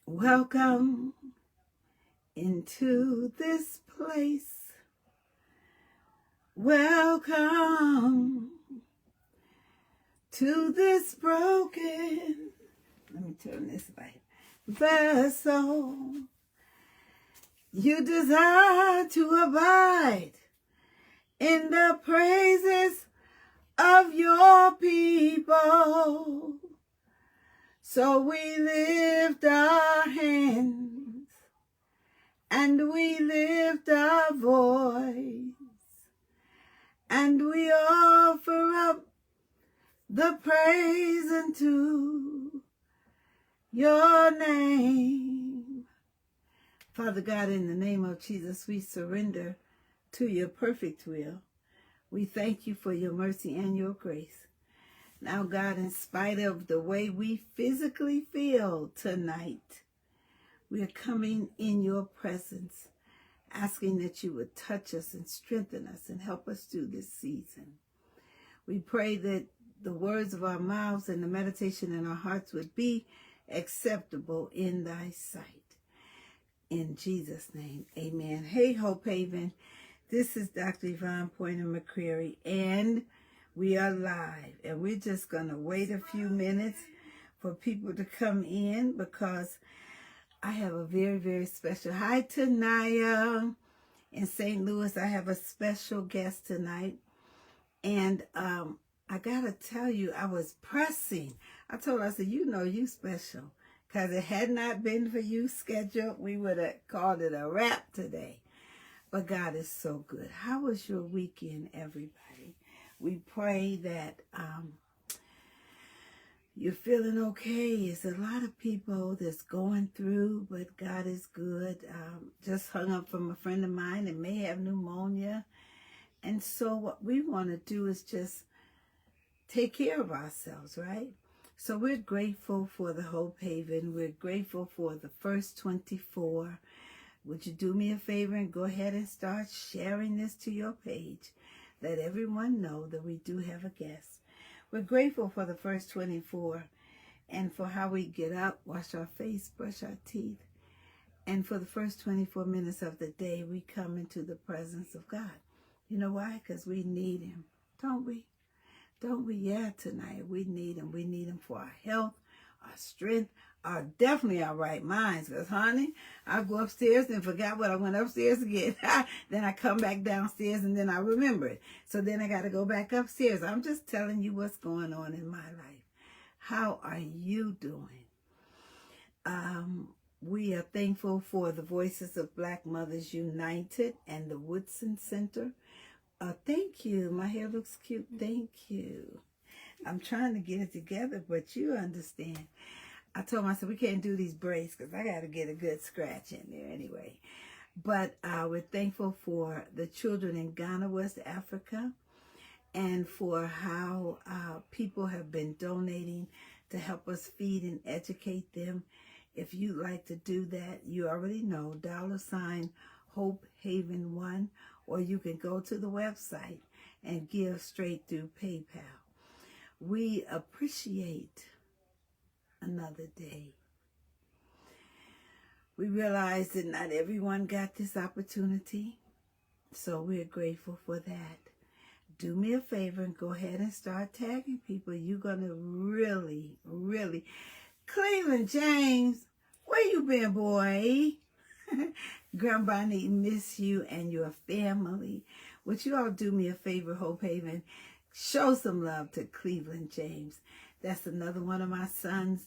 Welcome into this place. Welcome to this broken, let me turn this light, vessel. You desire to abide in the praises of your people. So we lift our hands and we lift our voice and we offer up the praise unto your name. Father God, in the name of Jesus, we surrender to your perfect will. We thank you for your mercy and your grace. Now, God, in spite of the way we physically feel tonight, we are coming in your presence, asking that you would touch us and strengthen us and help us through this season. We pray that the words of our mouths and the meditation in our hearts would be acceptable in thy sight. In Jesus' name, amen. Hey, Hope Haven. This is Dr. Yvonne Pointer McCreary, and we are live. And we're just going to wait a few minutes for people to come in because I have a very, very special. Hi, Tanaya. In St. Louis, I have a special guest tonight. And I got to tell you, I was pressing. I told her, I said, you know you special. Because it had not been for you scheduled, we would have called it a wrap today. But God is so good. How was your weekend, everybody? We pray that you're feeling okay. There's a lot of people that's going through, but God is good. Just hung up from a friend of mine that may have pneumonia. And so what we want to do is just take care of ourselves, right? So we're grateful for the Hope Haven. We're grateful for the first 24. Would you do me a favor and go ahead and start sharing this to your page? Let everyone know that we do have a guest. We're grateful for the first 24 and for how we get up, wash our face, brush our teeth. And for the first 24 minutes of the day, we come into the presence of God. You know why? Because we need him, don't we? Don't we? Yeah, tonight we need him. We need him for our health, our strength, definitely our right minds. Because, honey, I go upstairs and forgot what I went upstairs to get. Then I come back downstairs and then I remember it. So then I got to go back upstairs. I'm just telling you what's going on in my life. How are you doing? We are thankful for the Voices of Black Mothers United and the Woodson Center. Thank you. My hair looks cute. Thank you. I'm trying to get it together, but you understand. I told myself we can't do these braids because I got to get a good scratch in there anyway. But we're thankful for the children in Ghana, West Africa, and for how people have been donating to help us feed and educate them. If you'd like to do that, you already know, $ Hope Haven 1, or you can go to the website and give straight through PayPal. We appreciate another day. We realize that not everyone got this opportunity, so we're grateful for that. Do me a favor and go ahead and start tagging people. You're going to really, really... Cleveland James, where you been, boy? Grandpa need miss you and your family. Would you all do me a favor, Hope Haven? Show some love to Cleveland James. That's another one of my sons.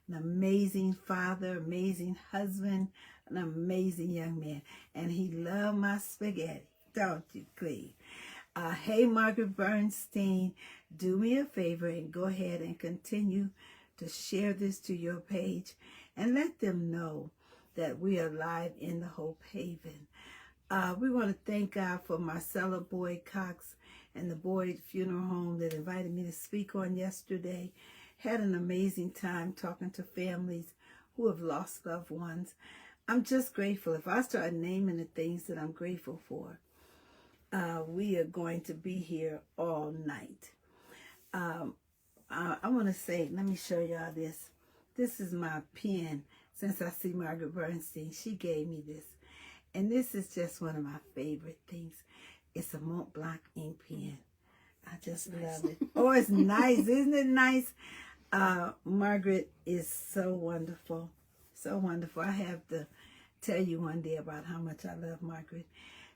An amazing father, amazing husband, an amazing young man. And he loved my spaghetti, don't you, Cleve? Hey, Margaret Bernstein, do me a favor and go ahead and continue to share this to your page and let them know that we are live in the Hope Haven. We want to thank God for Marcella Boyd Cox and the Boyd Funeral Home that invited me to speak on yesterday. Had an amazing time talking to families who have lost loved ones. I'm just grateful. If I start naming the things that I'm grateful for, we are going to be here all night. I want to say, let me show y'all this. This is my pen since I see Margaret Bernstein. She gave me this. And this is just one of my favorite things. It's a Mont Blanc ink pen. I just love it. Oh, it's nice. Isn't it nice? Margaret is so wonderful. So wonderful. I have to tell you one day about how much I love Margaret.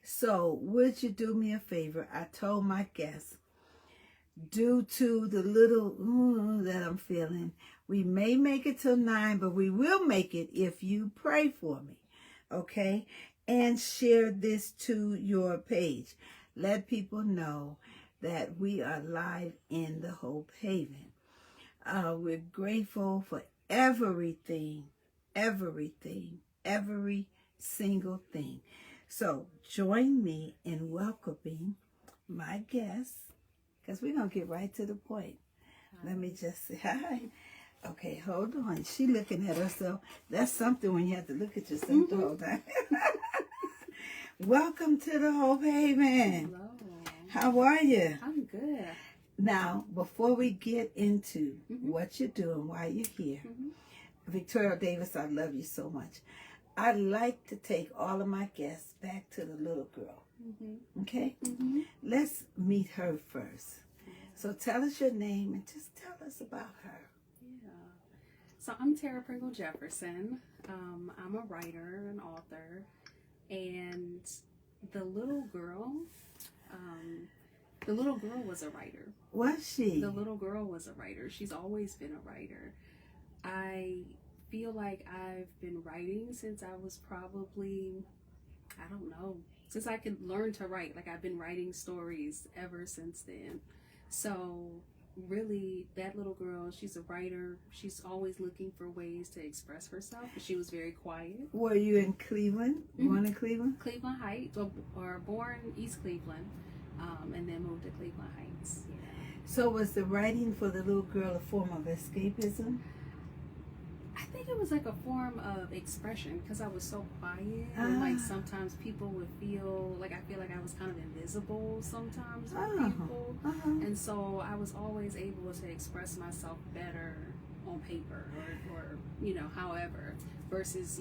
So, would you do me a favor? I told my guests, due to the little that I'm feeling, we may make it till 9, but we will make it if you pray for me. Okay? And share this to your page. Let people know that we are live in the Hope Haven. We're grateful for everything, every single thing. So join me in welcoming my guests, because we're going to get right to the point. Hi. Let me just say hi. Okay, hold on. She looking at herself. That's something when you have to look at yourself the whole time. Welcome to the Hope Haven. Hello. How are you? I'm good. Now, before we get into what you're doing, why you're here, Victoria Davis, I love you so much. I like to take all of my guests back to the little girl. Okay? Let's meet her first. So tell us your name and just tell us about her. Yeah. So I'm Tara Pringle Jefferson. I'm a writer, an author, and the little girl was a writer. Was she? The little girl was a writer. She's always been a writer. I feel like I've been writing since I was probably, I don't know, since I could learn to write. Like, I've been writing stories ever since then. So really, that little girl, she's a writer. She's always looking for ways to express herself. She was very quiet. Were you in Cleveland? Born in Cleveland? Cleveland Heights, or born East Cleveland, and then moved to Cleveland Heights. Yeah. So was the writing for the little girl a form of escapism? I think it was like a form of expression, because I was so quiet, and like sometimes people would feel like I was kind of invisible sometimes with people, and so I was always able to express myself better on paper or however, versus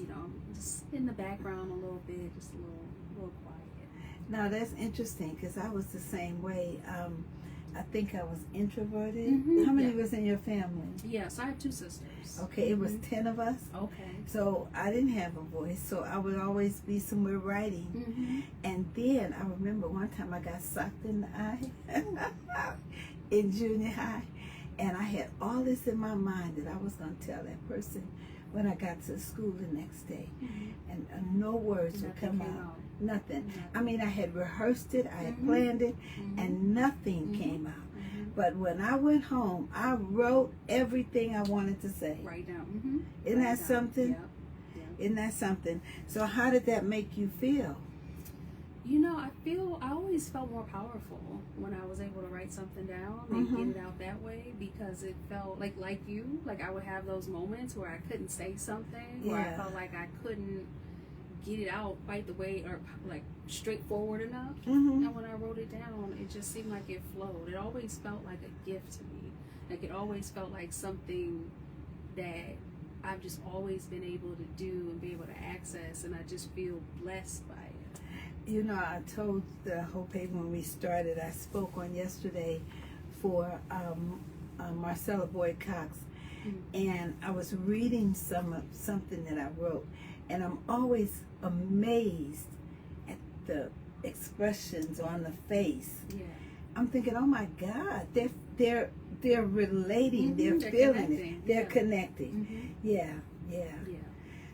just in the background a little bit, just a little quiet. Now that's interesting, because I was the same way. I think I was introverted. How many was in your family? Yeah, so I have 2 sisters. Okay, it was 10 of us. Okay. So I didn't have a voice, so I would always be somewhere writing. And then I remember one time I got socked in the eye in junior high, and I had all this in my mind that I was going to tell that person when I got to school the next day. And no words would come out. Nothing. I mean, I had rehearsed it, I had planned it, and nothing came out. But when I went home, I wrote everything I wanted to say. Right down. Isn't that something? Yeah. Isn't that something? So how did that make you feel? I always felt more powerful when I was able to write something down and get it out that way, because it felt like I would have those moments where I couldn't say something, where I felt like I couldn't get it out quite the way, or like straightforward enough. And when I wrote it down, it just seemed like it flowed. It always felt like a gift to me. Like, it always felt like something that I've just always been able to do and be able to access, and I just feel blessed by it. I told the Hope Haven when we started, I spoke on yesterday for Marcella Boyd Cox, and I was reading something that I wrote, and I'm always amazed at the expressions on the face. Yeah. I'm thinking, oh my God, they're relating, they're feeling it, they're connecting. Yeah.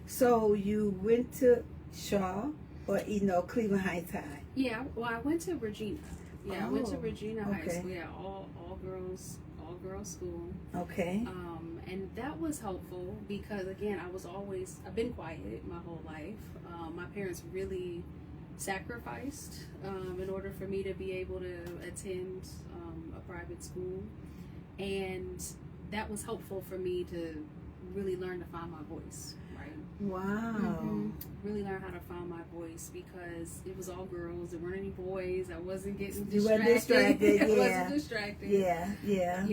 So you went to Shaw, or Cleveland Heights High? Yeah, well, I went to Regina. Yeah, I went to Regina High School. Yeah, all girls school. Okay. And that was helpful because, again, I've been quiet my whole life. My parents really sacrificed in order for me to be able to attend a private school, and that was helpful for me to really learn to find my voice. Right. Wow. Really learn how to find my voice because it was all girls. There weren't any boys. I wasn't getting You distracted. weren't distracted, I yeah. wasn't distracted. Yeah, yeah.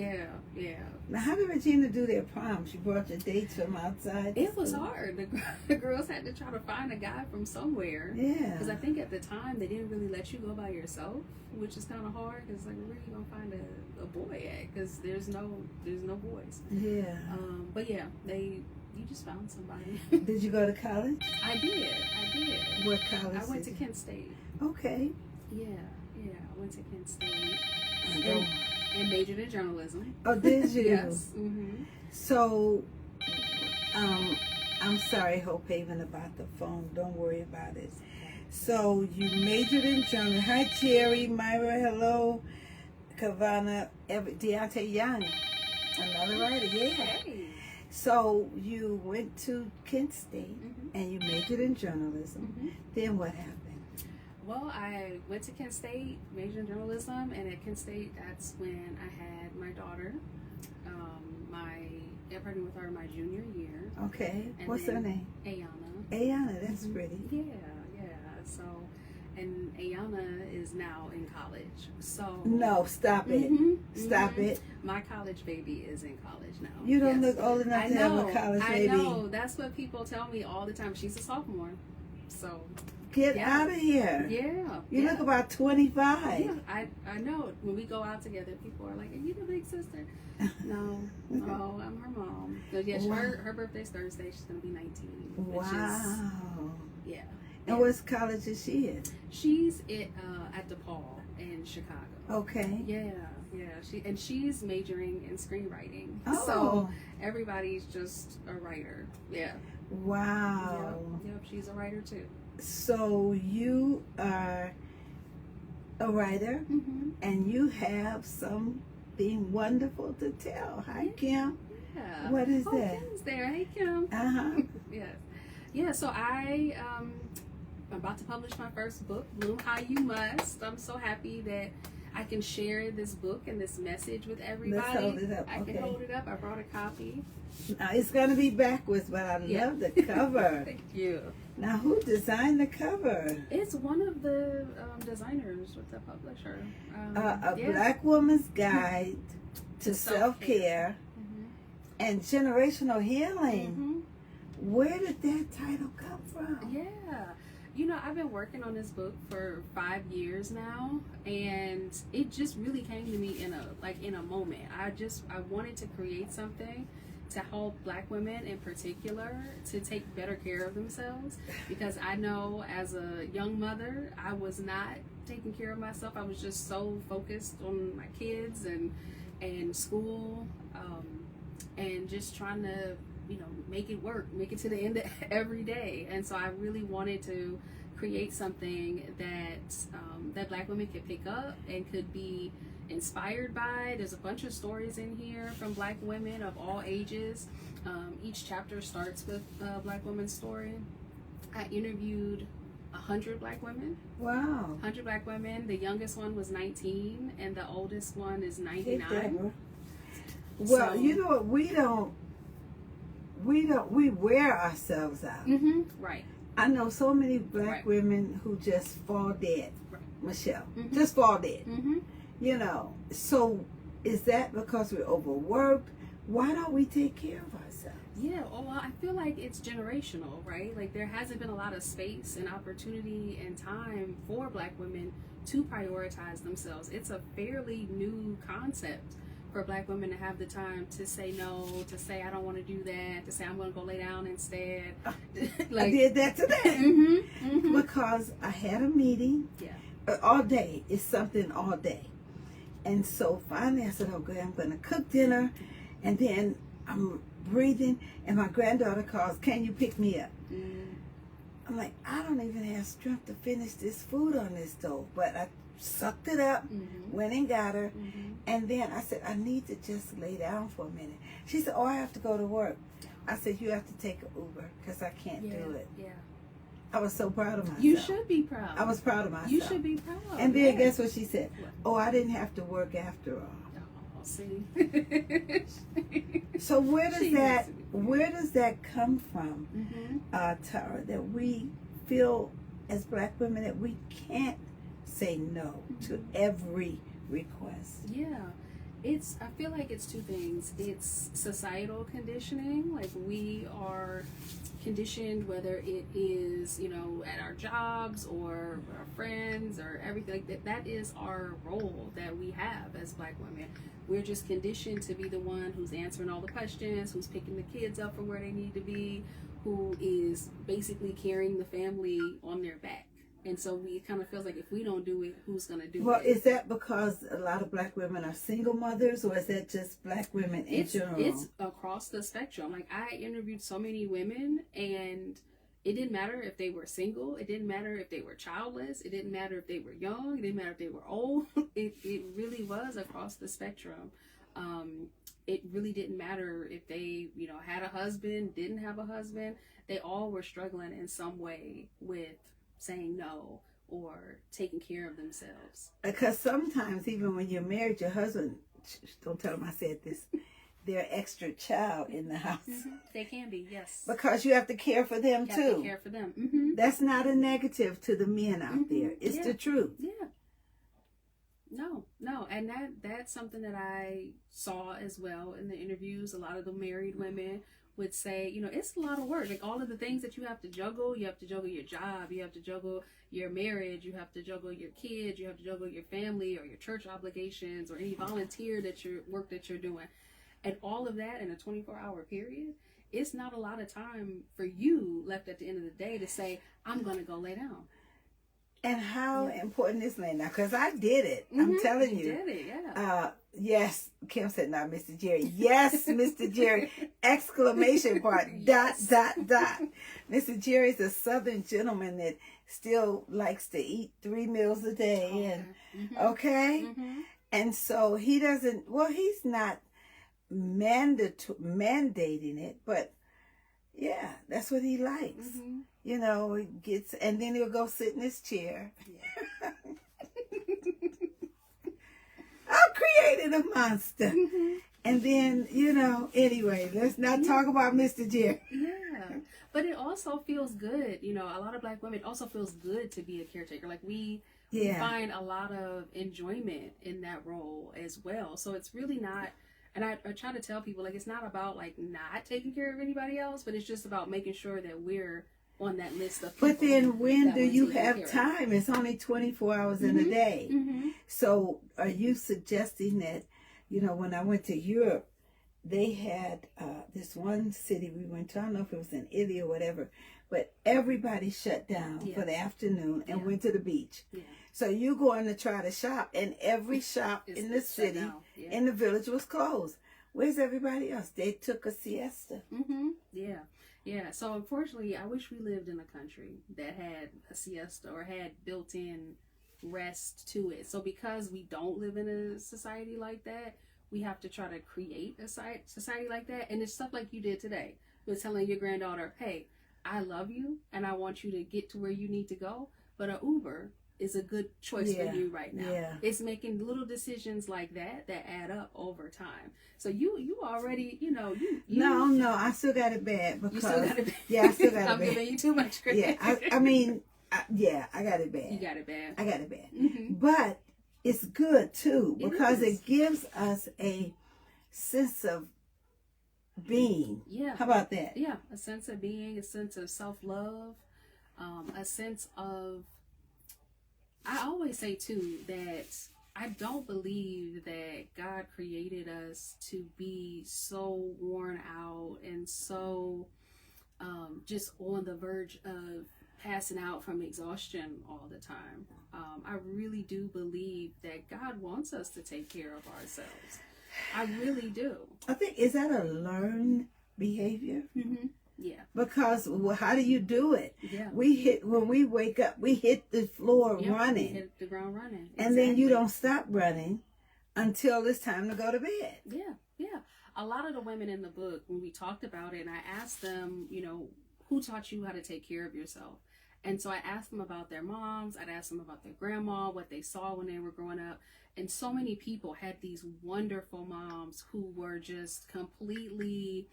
Yeah. Now, how did Regina do their prom? She brought your dates from outside? It was hard. The girls had to try to find a guy from somewhere. Yeah. Because I think at the time they didn't really let you go by yourself, which is kind of hard. Because like, where are you gonna find a boy at? Because there's no boys. Yeah. But yeah, you just found somebody. Did you go to college? I did. What college? I went to did Kent State. Okay. Yeah. I went to Kent State And- and majored in journalism. Oh, did you? Yes. Mm-hmm. So, I'm sorry, Hope Haven, about the phone. Don't worry about it. So, you majored in journalism. Hi, Terry, Myra, hello, Kavana, Deontay Young, another writer, yeah. Hey. So, you went to Kent State, Mm-hmm. and you majored in journalism. Mm-hmm. Then what happened? Well, I went to Kent State, majored in journalism, and at Kent State, that's when I had my daughter. I got pregnant with her my junior year. Okay. And What's her then name? Ayana. Ayana, that's Mhm. pretty. Yeah. So, and Ayana is now in college. So No, stop it. Mhm, Stop mhm. it. My college baby is in college now. You don't Yes. look old enough I to know. have a college I baby. know. That's what people tell me all the time. She's a sophomore. So Get Yeah. out of here. yeah. You yeah. look about 25. Yeah, I know. When we go out together, people are like, "Are you the big sister?" No, I'm her mom. So yeah, Wow. her birthday's Thursday. She's gonna be 19. Which is, Wow. yeah. And what college is she in? She's at DePaul in Chicago. Okay. Yeah. She's majoring in screenwriting. Oh. So everybody's just a writer. Yeah. Wow. Yep. She's a writer too. So you are a writer Mm-hmm. and you have something wonderful to tell. Hi, Kim. Yeah. What is Oh, that? Kim's there. Hey, Kim. Uh-huh. Yes. Yeah, so I'm about to publish my first book, Bloom How You Must. I'm so happy that I can share this book and this message with everybody. Let's hold it up. I Okay. can hold it up. I brought a copy. Now, it's going to be backwards, but I Yeah. love the cover. Thank you. Now, who designed the cover? It's one of the designers with the publisher. A yeah. Black Woman's Guide to Self-Care Mhm. and Generational Healing. Mhm. Where did that title come from? Yeah. I've been working on this book for 5 years now, and it just really came to me in a moment. I wanted to create something to help Black women in particular to take better care of themselves, because I know as a young mother, I was not taking care of myself. I was just so focused on my kids and school, and just trying to make it work, make it to the end of every day. And so I really wanted to create something that Black women could pick up and could be inspired by. There's a bunch of stories in here from Black women of all ages. Each chapter starts with a Black woman's story. I interviewed 100 Black women. Wow. 100 Black women. The youngest one was 19 and the oldest one is Hey, 99. Deborah. Well, So- you know what? We wear ourselves out. Mm-hmm. Right. I know so many Black Right. women who just fall dead. Right. Michelle, Mhm. just fall dead. Mm-hmm. So is that because we're overworked? Why don't we take care of ourselves? Yeah, well, I feel like it's generational, right? Like there hasn't been a lot of space and opportunity and time for Black women to prioritize themselves. It's a fairly new concept for Black women to have the time to say no, to say I don't want to do that, to say I'm going to go lay down instead. I did that today Mm-hmm, mm-hmm. because I had a meeting Yeah. all day. It's something all day. And so finally I said, okay, I'm going to cook dinner. And then I'm breathing and my granddaughter calls, can you pick me up? Mm-hmm. I'm like, I don't even have strength to finish this food on this stove. But I sucked it up, Mm-hmm. went and got her. Mm-hmm. And then I said, I need to just lay down for a minute. She said, oh, I have to go to work. I said, you have to take an Uber because I can't Yeah, do it. yeah. I was so proud of myself. You should be proud. I was proud of myself. You should be proud. And then yeah. guess what she said? What? Oh, I didn't have to work after all. see. So where does She that needs to be- where does that come from, Tara? That we feel as Black women that we can't say no to every request. Yeah. I feel like it's two things. It's societal conditioning. Like, we are conditioned, whether it is, at our jobs or our friends or everything like that. That is our role that we have as Black women. We're just conditioned to be the one who's answering all the questions, who's picking the kids up from where they need to be, who is basically carrying the family on their back. And so it kind of feels like if we don't do it, who's going to do Well, it? is that because a lot of Black women are single mothers, or is that just Black women in general? It's across the spectrum. Like, I interviewed so many women, and it didn't matter if they were single. It didn't matter if they were childless. It didn't matter if they were young. It didn't matter if they were old. It really was across the spectrum. It really didn't matter if they, had a husband, didn't have a husband. They all were struggling in some way with saying no or taking care of themselves. Because sometimes, even when you're married, your husband, don't tell him I said this, they're extra child in the house. They can be, yes. Because you have to care for them You too. have to care for them. That's not a negative to the men out there. It's the truth. Yeah. No. And that's something that I saw as well in the interviews. A lot of the married women would say, it's a lot of work. Like, all of the things that you have to juggle your job, you have to juggle your marriage, you have to juggle your kids, you have to juggle your family or your church obligations or any volunteer work that you're doing. And all of that in a 24-hour period, it's not a lot of time for you left at the end of the day to say, I'm going to go lay down. And how important is laying down? Because I did it. I'm telling you. You did it, yeah. Yes, Kim said, not Mr. Jerry. Yes, Mr. Jerry! Exclamation point! Yes. Dot. Mr. Jerry's a Southern gentleman that still likes to eat 3 meals a day, and so he doesn't. Well, he's not mandating it, but yeah, that's what he likes. He gets, and then he'll go sit in his chair. Yeah. I created a monster. And then, anyway, let's not talk about Mr. Jerry. Yeah. But it also feels good. A lot of Black women, it also feels good to be a caretaker. Like, we find a lot of enjoyment in that role as well. So it's really not, and I try to tell people, like, it's not about, like, not taking care of anybody else, but it's just about making sure that we're on that list of people. But then when do you have time? It's only 24 hours in a day. So are you suggesting that, when I went to Europe, they had this one city we went to, I don't know if it was in Italy or whatever, but everybody shut down for the afternoon and went to the beach. Yeah. So you going to try to shop, and every shop in the city, in the village was closed. Where's everybody else? They took a siesta. Yeah, so unfortunately, I wish we lived in a country that had a siesta or had built-in rest to it. So because we don't live in a society like that, we have to try to create a society like that. And it's stuff like you did today with telling your granddaughter, hey, I love you and I want you to get to where you need to go, but an Uber is a good choice for you right now. Yeah. It's making little decisions like that add up over time. So you already, No, I still got it bad because. You still got it bad. Yeah, I still got it bad. I'm giving you too much credit. Yeah, I mean, I got it bad. You got it bad. I got it bad. But it's good too because it gives us a sense of being. Yeah. How about that? Yeah, a sense of being, a sense of self-love, a sense of. I always say too that I don't believe that God created us to be so worn out and so just on the verge of passing out from exhaustion all the time. I really do believe that God wants us to take care of ourselves. I really do. I think, is that a learned behavior? Yeah. Because how do you do it? Yeah. When we wake up, we hit the floor running. We hit the ground running. And then you don't stop running until it's time to go to bed. Yeah. A lot of the women in the book, when we talked about it, and I asked them, who taught you how to take care of yourself? And so I asked them about their moms. I'd ask them about their grandma, what they saw when they were growing up. And so many people had these wonderful moms who were just completely,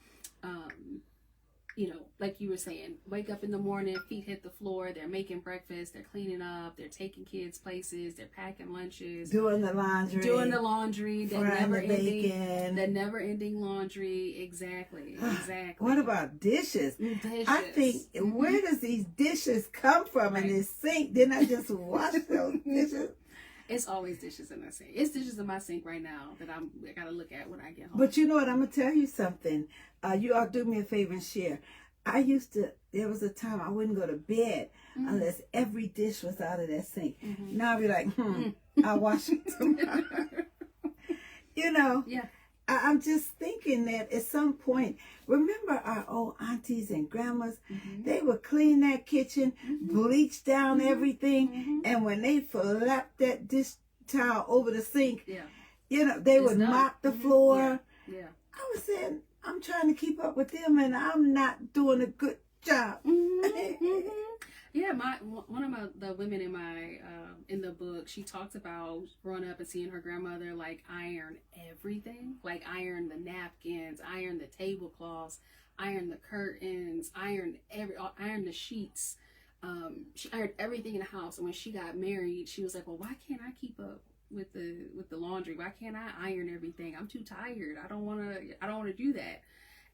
like you were saying, wake up in the morning, feet hit the floor, they're making breakfast, they're cleaning up, they're taking kids places, they're packing lunches, doing the laundry, that never ending laundry. Exactly. What about dishes? I think, where does these dishes come from in this sink? Didn't I just wash those dishes? It's always dishes in the sink. It's dishes in my sink right now that I gotta look at when I get home. But you know what? I'm gonna tell you something. You all do me a favor and share. There was a time I wouldn't go to bed unless every dish was out of that sink. Now I'll be like, I'll wash it tomorrow. Yeah. I'm just thinking that at some point, remember our old aunties and grandmas? They would clean that kitchen, bleach down everything, and when they flapped that dish towel over the sink, they would mop the floor. I was saying, I'm trying to keep up with them, and I'm not doing a good job. Yeah, one of the women in the book, she talked about growing up and seeing her grandmother like iron everything, like iron the napkins, iron the tablecloths, iron the curtains, iron the sheets. She ironed everything in the house. And when she got married, she was like, well, why can't I keep up with the laundry? Why can't I iron everything? I'm too tired. I don't want to do that.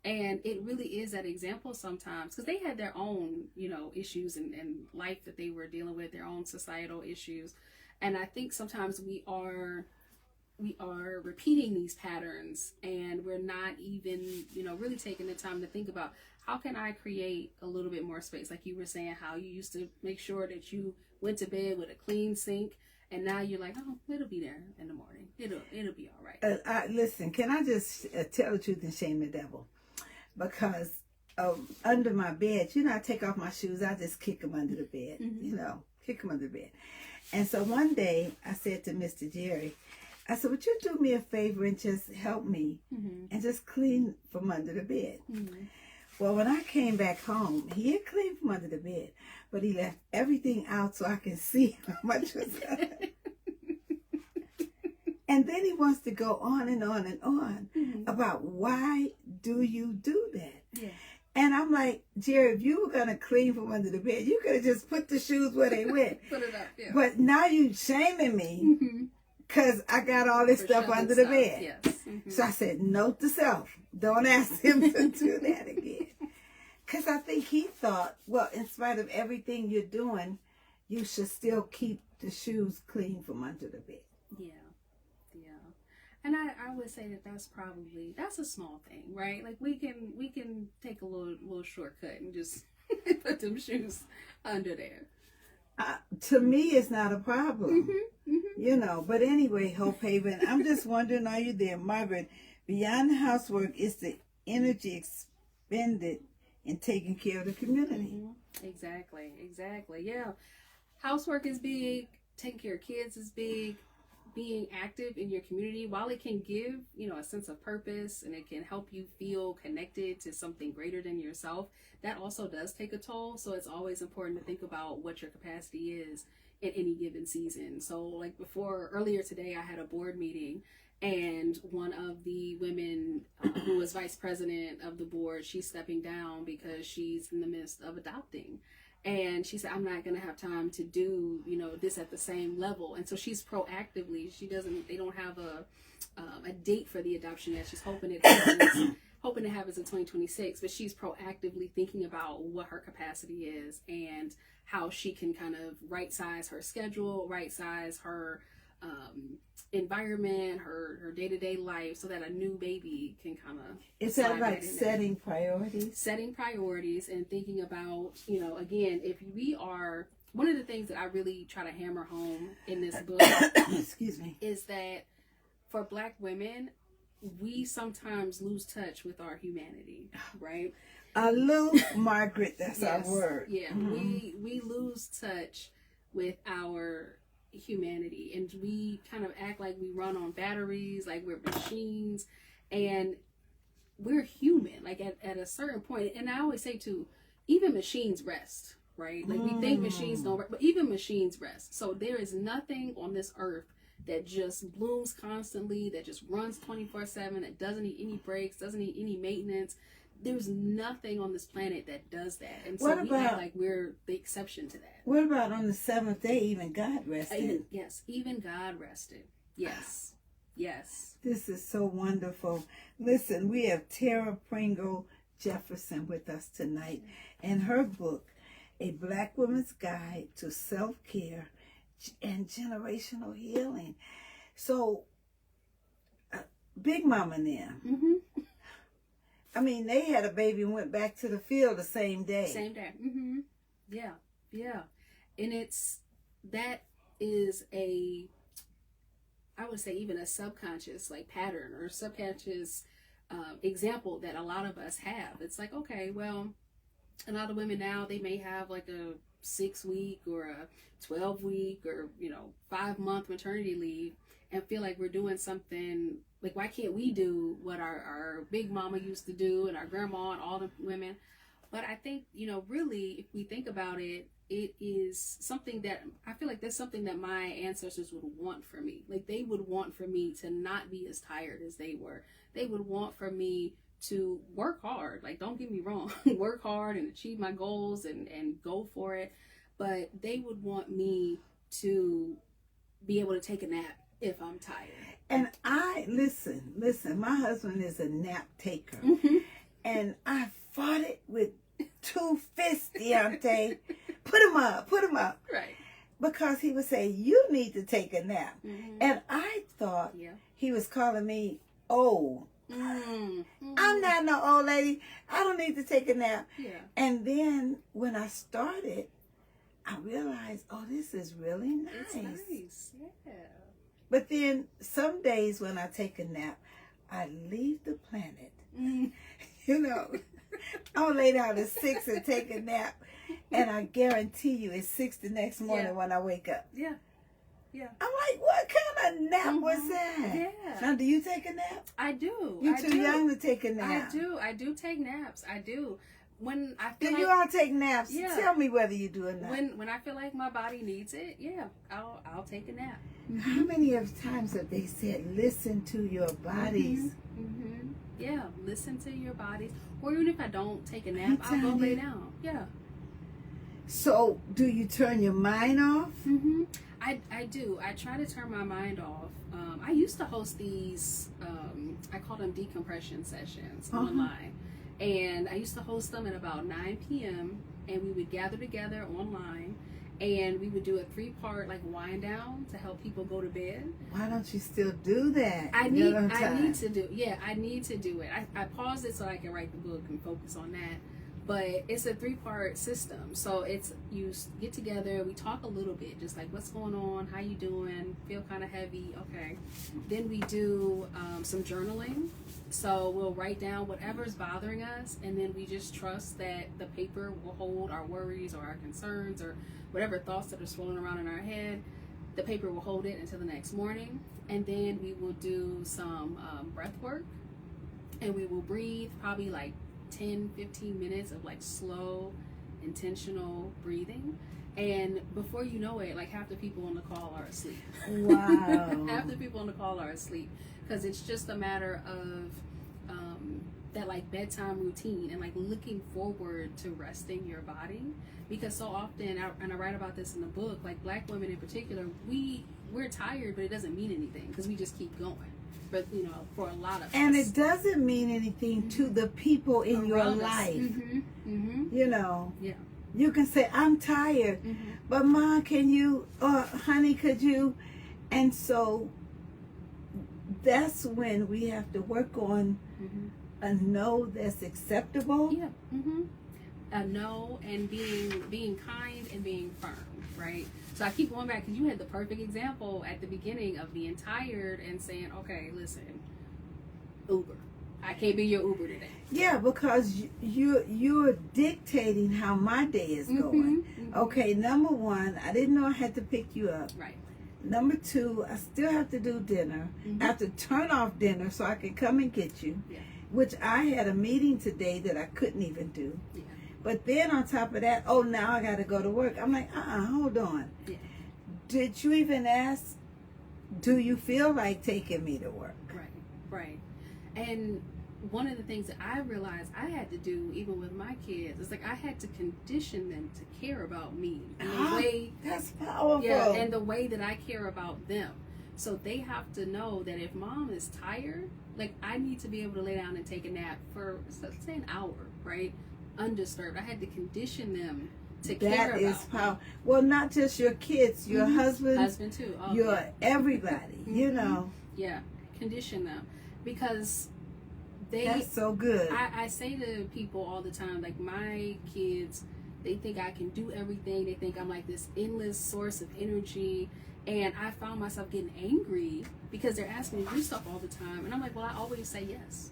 And it really is that example sometimes, because they had their own, issues and life that they were dealing with, their own societal issues. And I think sometimes we are repeating these patterns, and we're not even, really taking the time to think about, how can I create a little bit more space? Like you were saying, how you used to make sure that you went to bed with a clean sink, and now you're like, oh, it'll be there in the morning. It'll be all right. Listen, can I just tell the truth and shame the devil? Because under my bed, I take off my shoes, I just kick them under the bed, kick them under the bed. And so one day I said to Mr. Jerry, I said, would you do me a favor and just help me and just clean from under the bed? Well, when I came back home, he had cleaned from under the bed, but he left everything out so I can see how much was done. And then he wants to go on and on and on about, why do you do that? Yeah. And I'm like, Jerry, if you were going to clean from under the bed, you could have just put the shoes where they went. Put it up, yeah. But now you shaming me because I got all this stuff under the bed. Yes. So I said, note to self, don't ask him to do that again. Because I think he thought, well, in spite of everything you're doing, you should still keep the shoes clean from under the bed. Yeah. And I would say that's a small thing, right? Like we can take a little shortcut and just put them shoes under there. To me, it's not a problem, But anyway, Hope Haven, I'm just wondering, are you there, Margaret? Beyond the housework is the energy expended in taking care of the community. Exactly. Yeah, housework is big. Taking care of kids is big. Being active in your community, while it can give, a sense of purpose and it can help you feel connected to something greater than yourself, that also does take a toll. So it's always important to think about what your capacity is in any given season. So like earlier today, I had a board meeting, and one of the women who was vice president of the board, she's stepping down because she's in the midst of adopting. And she said, I'm not going to have time to do, this at the same level. And so she's proactively, they don't have a date for the adoption yet. She's hoping it happens in 2026, but she's proactively thinking about what her capacity is and how she can kind of right size her schedule, right size her environment, her day-to-day life, so that a new baby can kind of... Is that like setting priorities? Setting priorities and thinking about, again, if we are... One of the things that I really try to hammer home in this book excuse me, is that for Black women, we sometimes lose touch with our humanity, right? Margaret, that's yes, our word. Yeah, we lose touch with our humanity, and we kind of act like we run on batteries, like we're machines, and we're human. Like at a certain point, and I always say too, even machines rest, right? Like we think machines don't rest, but even machines rest. So there is nothing on this earth that just blooms constantly, that just runs 24/7, that doesn't need any breaks, doesn't need any maintenance. There's nothing on this planet that does that. And so we act like we're the exception to that. What about on the seventh day, even God rested? Even God rested. Yes. Yes. This is so wonderful. Listen, we have Tara Pringle Jefferson with us tonight, and her book, A Black Woman's Guide to Self-Care and Generational Healing. So, Big Mama and them, I mean, they had a baby and went back to the field the same day. Same day. Yeah. Yeah. And that is I would say even a subconscious like pattern or subconscious example that a lot of us have. It's like, okay, well, a lot of women now, they may have like a 6-week or a 12-week or 5-month maternity leave and feel like we're doing something. Like, why can't we do what our big mama used to do and our grandma and all the women? But I think, really, if we think about it, it is something that I feel like that's something that my ancestors would want for me. Like, they would want for me to not be as tired as they were. They would want for me to work hard. Like, don't get me wrong, work hard and achieve my goals and go for it. But they would want me to be able to take a nap if I'm tired. And listen, my husband is a nap taker. And I fought it with 2 fists, Deontay. Put him up. Right. Because he would say, you need to take a nap. And I thought he was calling me old. I'm not no old lady. I don't need to take a nap. And then when I started, I realized, oh, this is really nice. It's nice. Yeah. But then some days when I take a nap, I leave the planet. I'll lay down at 6 and take a nap. And I guarantee you it's 6 the next morning when I wake up. Yeah. I'm like, what kind of nap was that? Yeah. Now, do you take a nap? I do. You're too young to take a nap. I do take naps. I do. When I feel you all take naps? Yeah. Tell me whether you do or not. When I feel like my body needs it, I'll take a nap. How many of times have they said, listen to your bodies? Yeah, listen to your bodies. Or even if I don't take a nap, I'll go lay down. Yeah. So, do you turn your mind off? I do. I try to turn my mind off. I used to host these, I call them decompression sessions online. And I used to host them at about 9 p.m. and we would gather together online and we would do a 3-part like wind down to help people go to bed. Why don't you still do that? I need to do it. I paused it so I can write the book and focus on that. But it's a 3-part system. So it's, you get together, we talk a little bit, just like what's going on, how you doing, feel kind of heavy, okay. Then we do some journaling. So we'll write down whatever's bothering us, and then we just trust that the paper will hold our worries or our concerns or whatever thoughts that are swirling around in our head. The paper will hold it until the next morning. And then we will do some breath work, and we will breathe probably like 10-15 minutes of like slow, intentional breathing. And before you know it, like half the people on the call are asleep. Wow. Half the people on the call are asleep, because it's just a matter of that like bedtime routine and like looking forward to resting your body. Because so often, and I write about this in the book, like Black women in particular, we're tired, but it doesn't mean anything because we just keep going. But for a lot of us, and it doesn't mean anything to the people in your life. Yeah. You can say, I'm tired, but Mom, can you, or honey, could you? And so that's when we have to work on a no that's acceptable. Yeah. A no, and being kind and being firm, right? So I keep going back because you had the perfect example at the beginning of being tired and saying, okay, listen, Uber. I can't be your Uber today. Yeah, because you're dictating how my day is going. Okay, number 1, I didn't know I had to pick you up. Right. Number 2, I still have to do dinner. I have to turn off dinner so I can come and get you. Yeah. Which I had a meeting today that I couldn't even do. Yeah. But then on top of that, oh, now I got to go to work. I'm like, hold on. Yeah. Did you even ask, do you feel like taking me to work? Right. And one of the things that I realized I had to do, even with my kids, is like I had to condition them to care about me and the way. That's powerful. Yeah, and the way that I care about them. So they have to know that if mom is tired, like I need to be able to lay down and take a nap for, let's say, an hour, right? Undisturbed. I had to condition them to care about. That is powerful. Well, not just your kids, your husband too. Your everybody. You know. Yeah, condition them because they. That's so good. I say to people all the time, like my kids, they think I can do everything. They think I'm like this endless source of energy. And I found myself getting angry because they're asking me to do stuff all the time. And I'm like, well, I always say yes.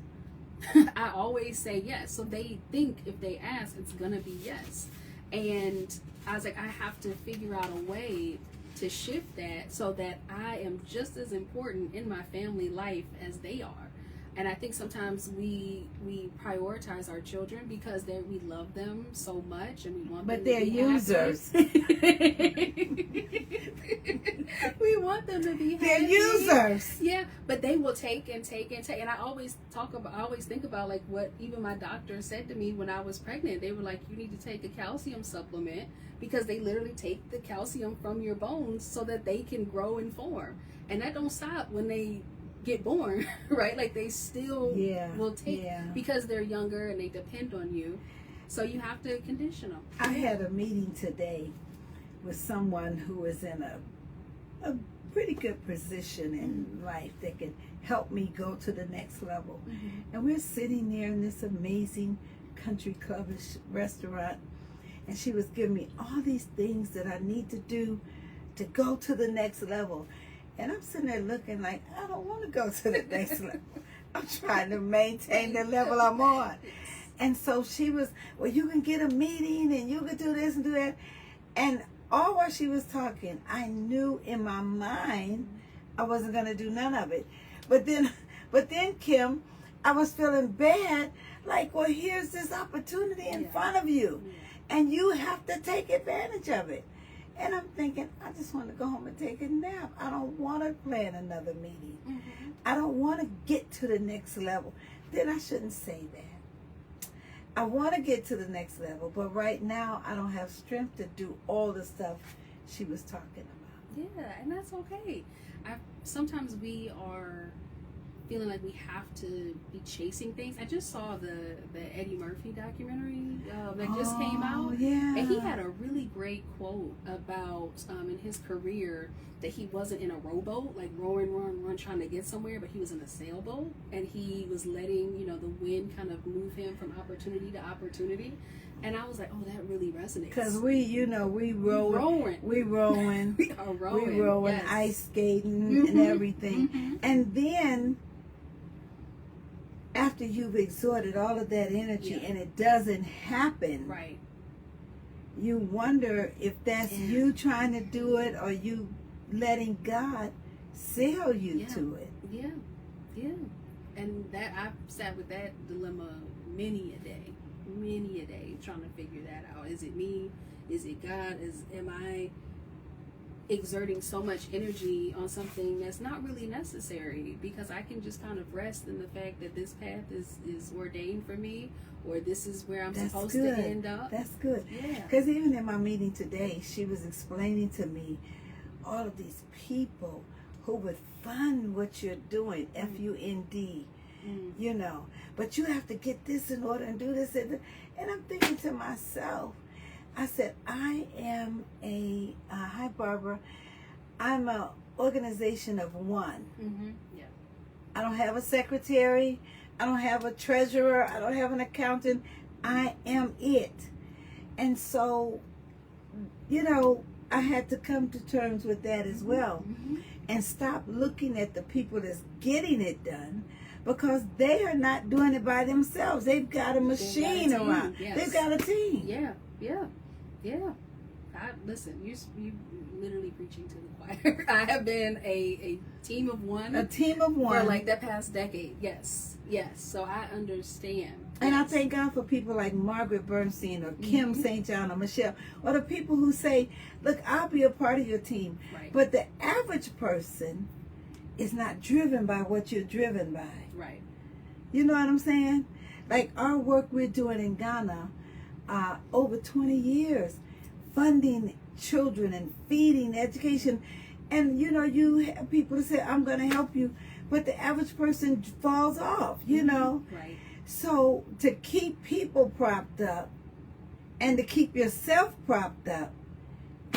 I always say yes. So they think if they ask, it's going to be yes. And I was like, I have to figure out a way to shift that so that I am just as important in my family life as they are. And I think sometimes we prioritize our children because we love them so much and we want them to be happy. But they're users. We want them to be happy. They're users. Yeah, but they will take and take and take. And I always think about like what even my doctor said to me when I was pregnant. They were like, you need to take a calcium supplement because they literally take the calcium from your bones so that they can grow and form. And that don't stop when they get born, right? Like they still will take because they're younger and they depend on you. So you have to condition them. I had a meeting today with someone who is in a pretty good position in life that can help me go to the next level. And we're sitting there in this amazing country clubbish restaurant, and she was giving me all these things that I need to do to go to the next level. And I'm sitting there looking like, I don't want to go to the next level. I'm trying to maintain the level I'm on. And so she was, well, you can get a meeting and you can do this and do that. And all while she was talking, I knew in my mind I wasn't going to do none of it. But then, Kim, I was feeling bad. Like, well, here's this opportunity in front of you. And you have to take advantage of it. And I'm thinking, I just want to go home and take a nap. I don't want to plan another meeting. I don't want to get to the next level. Then I shouldn't say that. I want to get to the next level, but right now I don't have strength to do all the stuff she was talking about. Yeah, and that's okay. Sometimes we are feeling like we have to be chasing things. I just saw the Eddie Murphy documentary that just came out. Yeah. And he had a really great quote about in his career that he wasn't in a rowboat, like rowing, trying to get somewhere, but he was in a sailboat, and he was letting, the wind kind of move him from opportunity to opportunity. And I was like, oh, that really resonates. Because we rowing. We are rowing, yes. Ice skating and everything. And then, after you've exerted all of that energy and it doesn't happen, right? You wonder if that's you trying to do it or you letting God sail you to it. Yeah. And that I've sat with that dilemma many a day, trying to figure that out. Is it me? Is it God? Am I exerting so much energy on something that's not really necessary, because I can just kind of rest in the fact that this path is ordained for me, or this is where I'm supposed to end up. That's good. Yeah. Because even in my meeting today, she was explaining to me all of these people who would fund what you're doing, F-U-N-D, but you have to get this in order and do this. And I'm thinking to myself, I said, I am hi Barbara, I'm an organization of one. Yeah. I don't have a secretary, I don't have a treasurer, I don't have an accountant, I am it. And so, I had to come to terms with that as well, and stop looking at the people that's getting it done, because they are not doing it by themselves. They've got a machine around. Yes. They've got a team. Yeah. Listen, you literally preaching to the choir. I have been a team of one. A team of one. For like the past decade. Yes. So I understand. And I thank God for people like Margaret Bernstein or Kim St. John or Michelle, or the people who say, look, I'll be a part of your team. Right. But the average person is not driven by what you're driven by. Right. You know what I'm saying? Like our work we're doing in Ghana, over 20 years, funding children and feeding education. And, you know, you have people to say, I'm going to help you. But the average person falls off, you know. Right. So to keep people propped up and to keep yourself propped up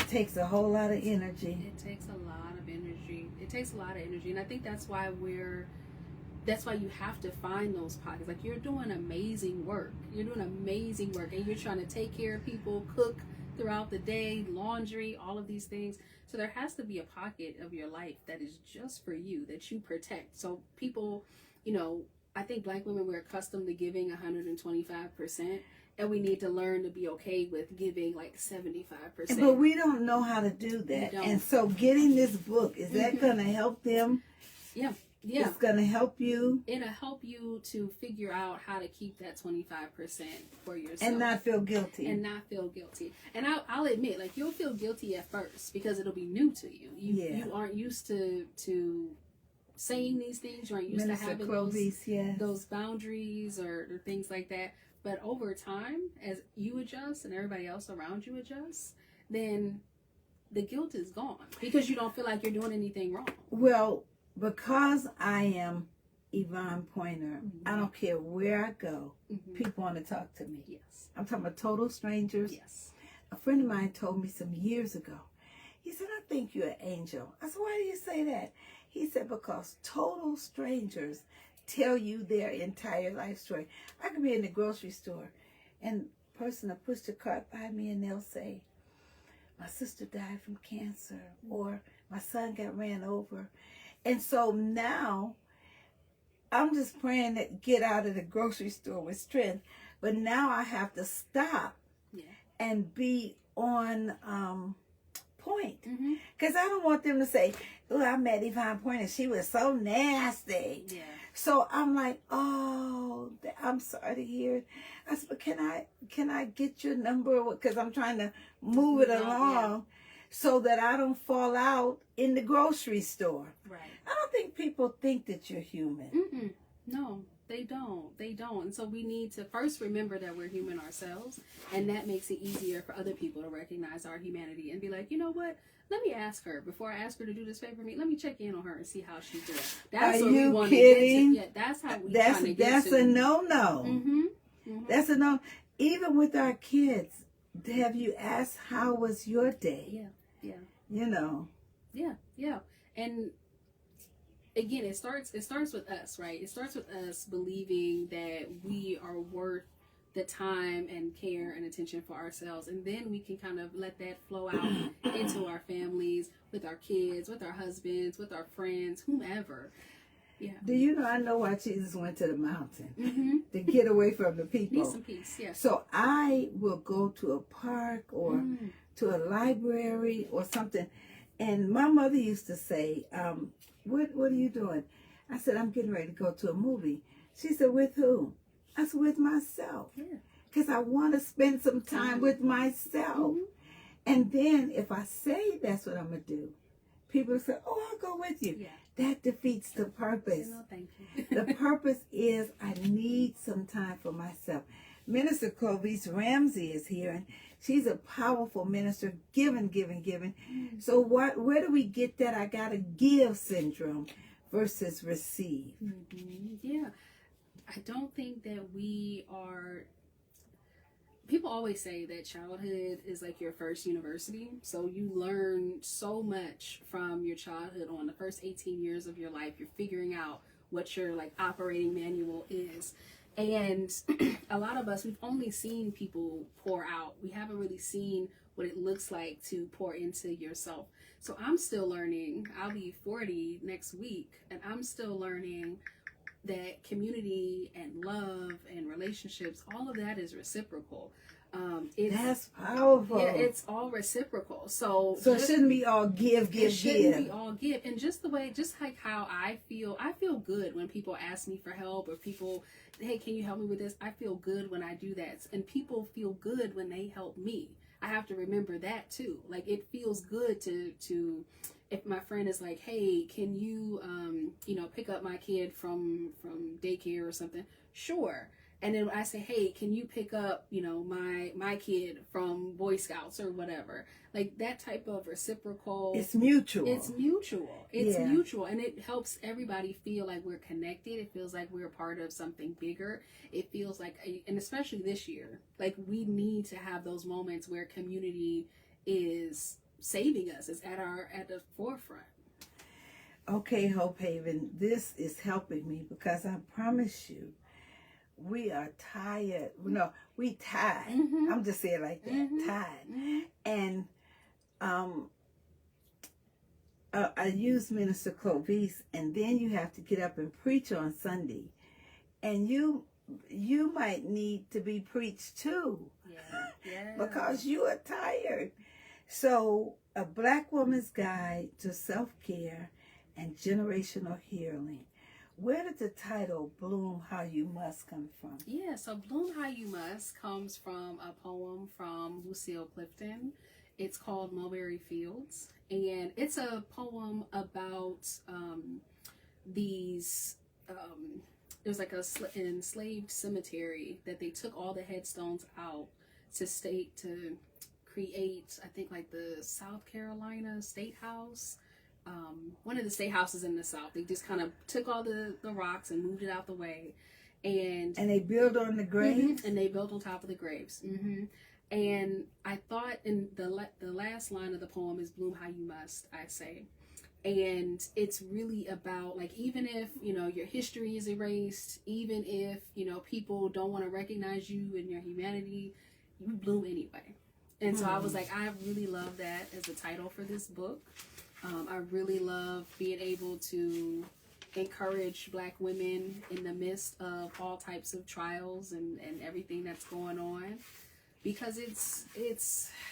takes a whole lot of energy. It takes a lot of energy. It takes a lot of energy. And I think that's why you have to find those pockets. Like, you're doing amazing work. You're doing amazing work. And you're trying to take care of people, cook throughout the day, laundry, all of these things. So there has to be a pocket of your life that is just for you, that you protect. So people, you know, I think Black women, we're accustomed to giving 125%, and we need to learn to be okay with giving like 75%. But we don't know how to do that. And so getting this book, is that going to help them? Yeah. Yeah. It's going to help you. It'll help you to figure out how to keep that 25% for yourself. And not feel guilty. And I'll admit, like, you'll feel guilty at first because it'll be new to you. You aren't used to saying these things. You aren't used to having those boundaries or things like that. But over time, as you adjust and everybody else around you adjusts, then the guilt is gone because you don't feel like you're doing anything wrong. Well, because I am Yvonne Pointer, I don't care where I go, people want to talk to me. Yes. I'm talking about total strangers. Yes. A friend of mine told me some years ago, he said, I think you're an angel. I said, why do you say that? He said, because total strangers tell you their entire life story. I could be in the grocery store and a person will push the cart by me and they'll say, my sister died from cancer, or my son got ran over. And so now I'm just praying to get out of the grocery store with strength. But now I have to stop and be on point. Because I don't want them to say, oh, I met Yvonne Pointer. She was so nasty. Yeah. So I'm like, oh, I'm sorry to hear it. I said, but can I get your number? Because I'm trying to move it along so that I don't fall out in the grocery store. Right. I don't think people think that you're human. No, they don't. And so we need to first remember that we're human ourselves, and that makes it easier for other people to recognize our humanity and be like, you know what? Let me ask her before I ask her to do this favor for me. Let me check in on her and see how she's doing. That's Are what you we want kidding? to get to. Yeah, that's how we trying to get That's to. a no-no. That's a no. Even with our kids, have you asked how was your day? Yeah. You know. Yeah. And again, it starts with us, right? It starts with us believing that we are worth the time and care and attention for ourselves, and then we can kind of let that flow out into our families, with our kids, with our husbands, with our friends, whomever. Yeah. Do you know, I know why Jesus went to the mountain, to get away from the people. Peace and peace, yeah. So I will go to a park or to a library or something. And my mother used to say, what are you doing? I said, I'm getting ready to go to a movie. She said, with who? I said, with myself. Because I want to spend some time with myself. And then if I say that's what I'm going to do, people say, oh, I'll go with you. Yeah. That defeats the purpose. No, thank you. The purpose is I need some time for myself. Minister Clovis Ramsey is here, and she's a powerful minister, giving. So where do we get that I got to give syndrome versus receive? Yeah. I don't think that we are... People always say that childhood is like your first university. So you learn so much from your childhood on. The first 18 years of your life, you're figuring out what your like operating manual is. And a lot of us, we've only seen people pour out. We haven't really seen what it looks like to pour into yourself. So I'm still learning. I'll be 40 next week, and I'm still learning that community and love and relationships, all of that is reciprocal. That's powerful. Yeah, it's all reciprocal. So it shouldn't be all give. It shouldn't be all give. And just like how I feel good when people ask me for help, or people, hey, can you help me with this? I feel good when I do that. And people feel good when they help me. I have to remember that too. Like, it feels good to if my friend is like, hey, can you, pick up my kid from daycare or something? Sure. And then I say, hey, can you pick up, my kid from Boy Scouts or whatever? Like, that type of reciprocal. It's mutual. It's mutual. And it helps everybody feel like we're connected. It feels like we're part of something bigger. It feels like, and especially this year, like, we need to have those moments where community is saving us. It's at the forefront. Okay, Hope Haven, this is helping me, because I promise you, we are tired. No, we tired. Mm-hmm. I'm just saying like that, Mm-hmm. tired. Mm-hmm. And I use Minister Clovis, and then you have to get up and preach on Sunday, and you might need to be preached too. Yeah. Because you are tired. So, A Black Woman's Guide to Self-Care and Generational Healing. Where did the title Bloom How You Must come from? Yeah, so Bloom How You Must comes from a poem from Lucille Clifton. It's called Mulberry Fields, and it's a poem about it was like an enslaved cemetery that they took all the headstones out to create, I think, like the South Carolina State House. One of the state houses in the South. They just kind of took all the rocks and moved it out the way. And they built on the graves? Mm-hmm, and they built on top of the graves. Mm-hmm. And I thought, in the last line of the poem is Bloom How You Must, I say. And it's really about, like, even if, your history is erased, even if, people don't want to recognize you and your humanity, you bloom anyway. And so I was like, I really love that as a title for this book. I really love being able to encourage Black women in the midst of all types of trials and everything that's going on, because it's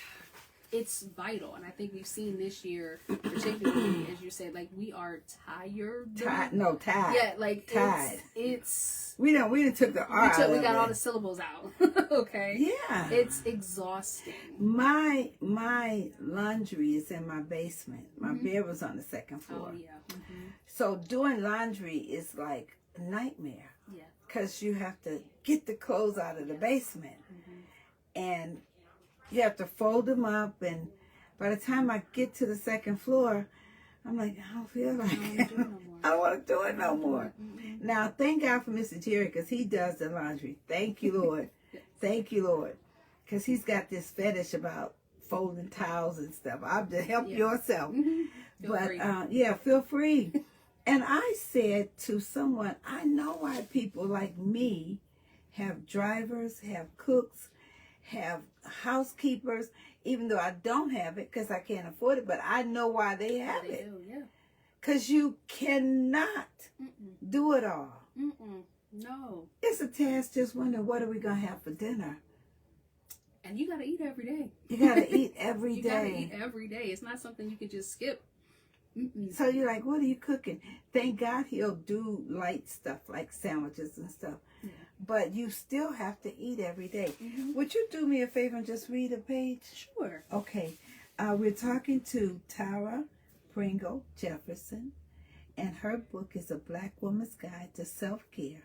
vital. And I think we've seen this year, particularly, as you said, like, we are tired. Tired. Yeah, like, tired. It's we done took the R out. We got all the syllables out. Okay. Yeah. It's exhausting. My laundry is in my basement. My bed was on the second floor. Oh, yeah. Mm-hmm. So doing laundry is like a nightmare. Yeah. Because you have to get the clothes out of the basement. Mm-hmm. And you have to fold them up. And by the time I get to the second floor, I'm like, I don't feel like it. I don't want to do it no more. Mm-hmm. Now, thank God for Mr. Jerry, because he does the laundry. Thank you, Lord. Thank you, Lord. Because he's got this fetish about folding towels and stuff. I'll just help yourself. Mm-hmm. Feel free. And I said to someone, I know why people like me have drivers, have cooks, have housekeepers, even though I don't have it because I can't afford it, but I know why they have it. Because you cannot do it all. No. It's a task just wondering, what are we going to have for dinner? And you got to eat every day. You got to eat every day. You got to eat every day. It's not something you can just skip. So you're like, what are you cooking? Thank God he'll do light stuff like sandwiches and stuff. Yeah. But you still have to eat every day. Would you do me a favor and just read a page? Sure. Okay. We're talking to Tara Pringle Jefferson, and her book is A Black Woman's Guide to Self-Care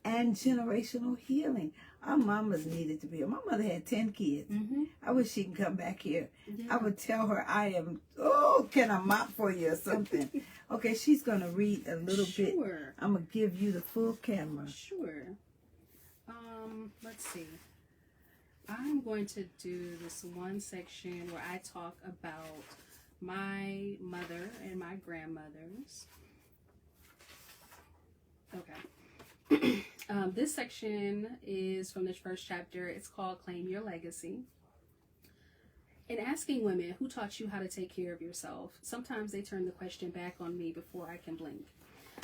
and Generational Healing. Our mamas needed to be here. My mother had 10 kids. I wish she can come back here. Yeah. I would tell her can I mop for you or something? Okay, she's going to read a little bit. I'm going to give you the full camera. Sure. Let's see. I'm going to do this one section where I talk about my mother and my grandmothers. Okay. This section is from this first chapter. It's called Claim Your Legacy. In asking women who taught you how to take care of yourself, sometimes they turn the question back on me before I can blink.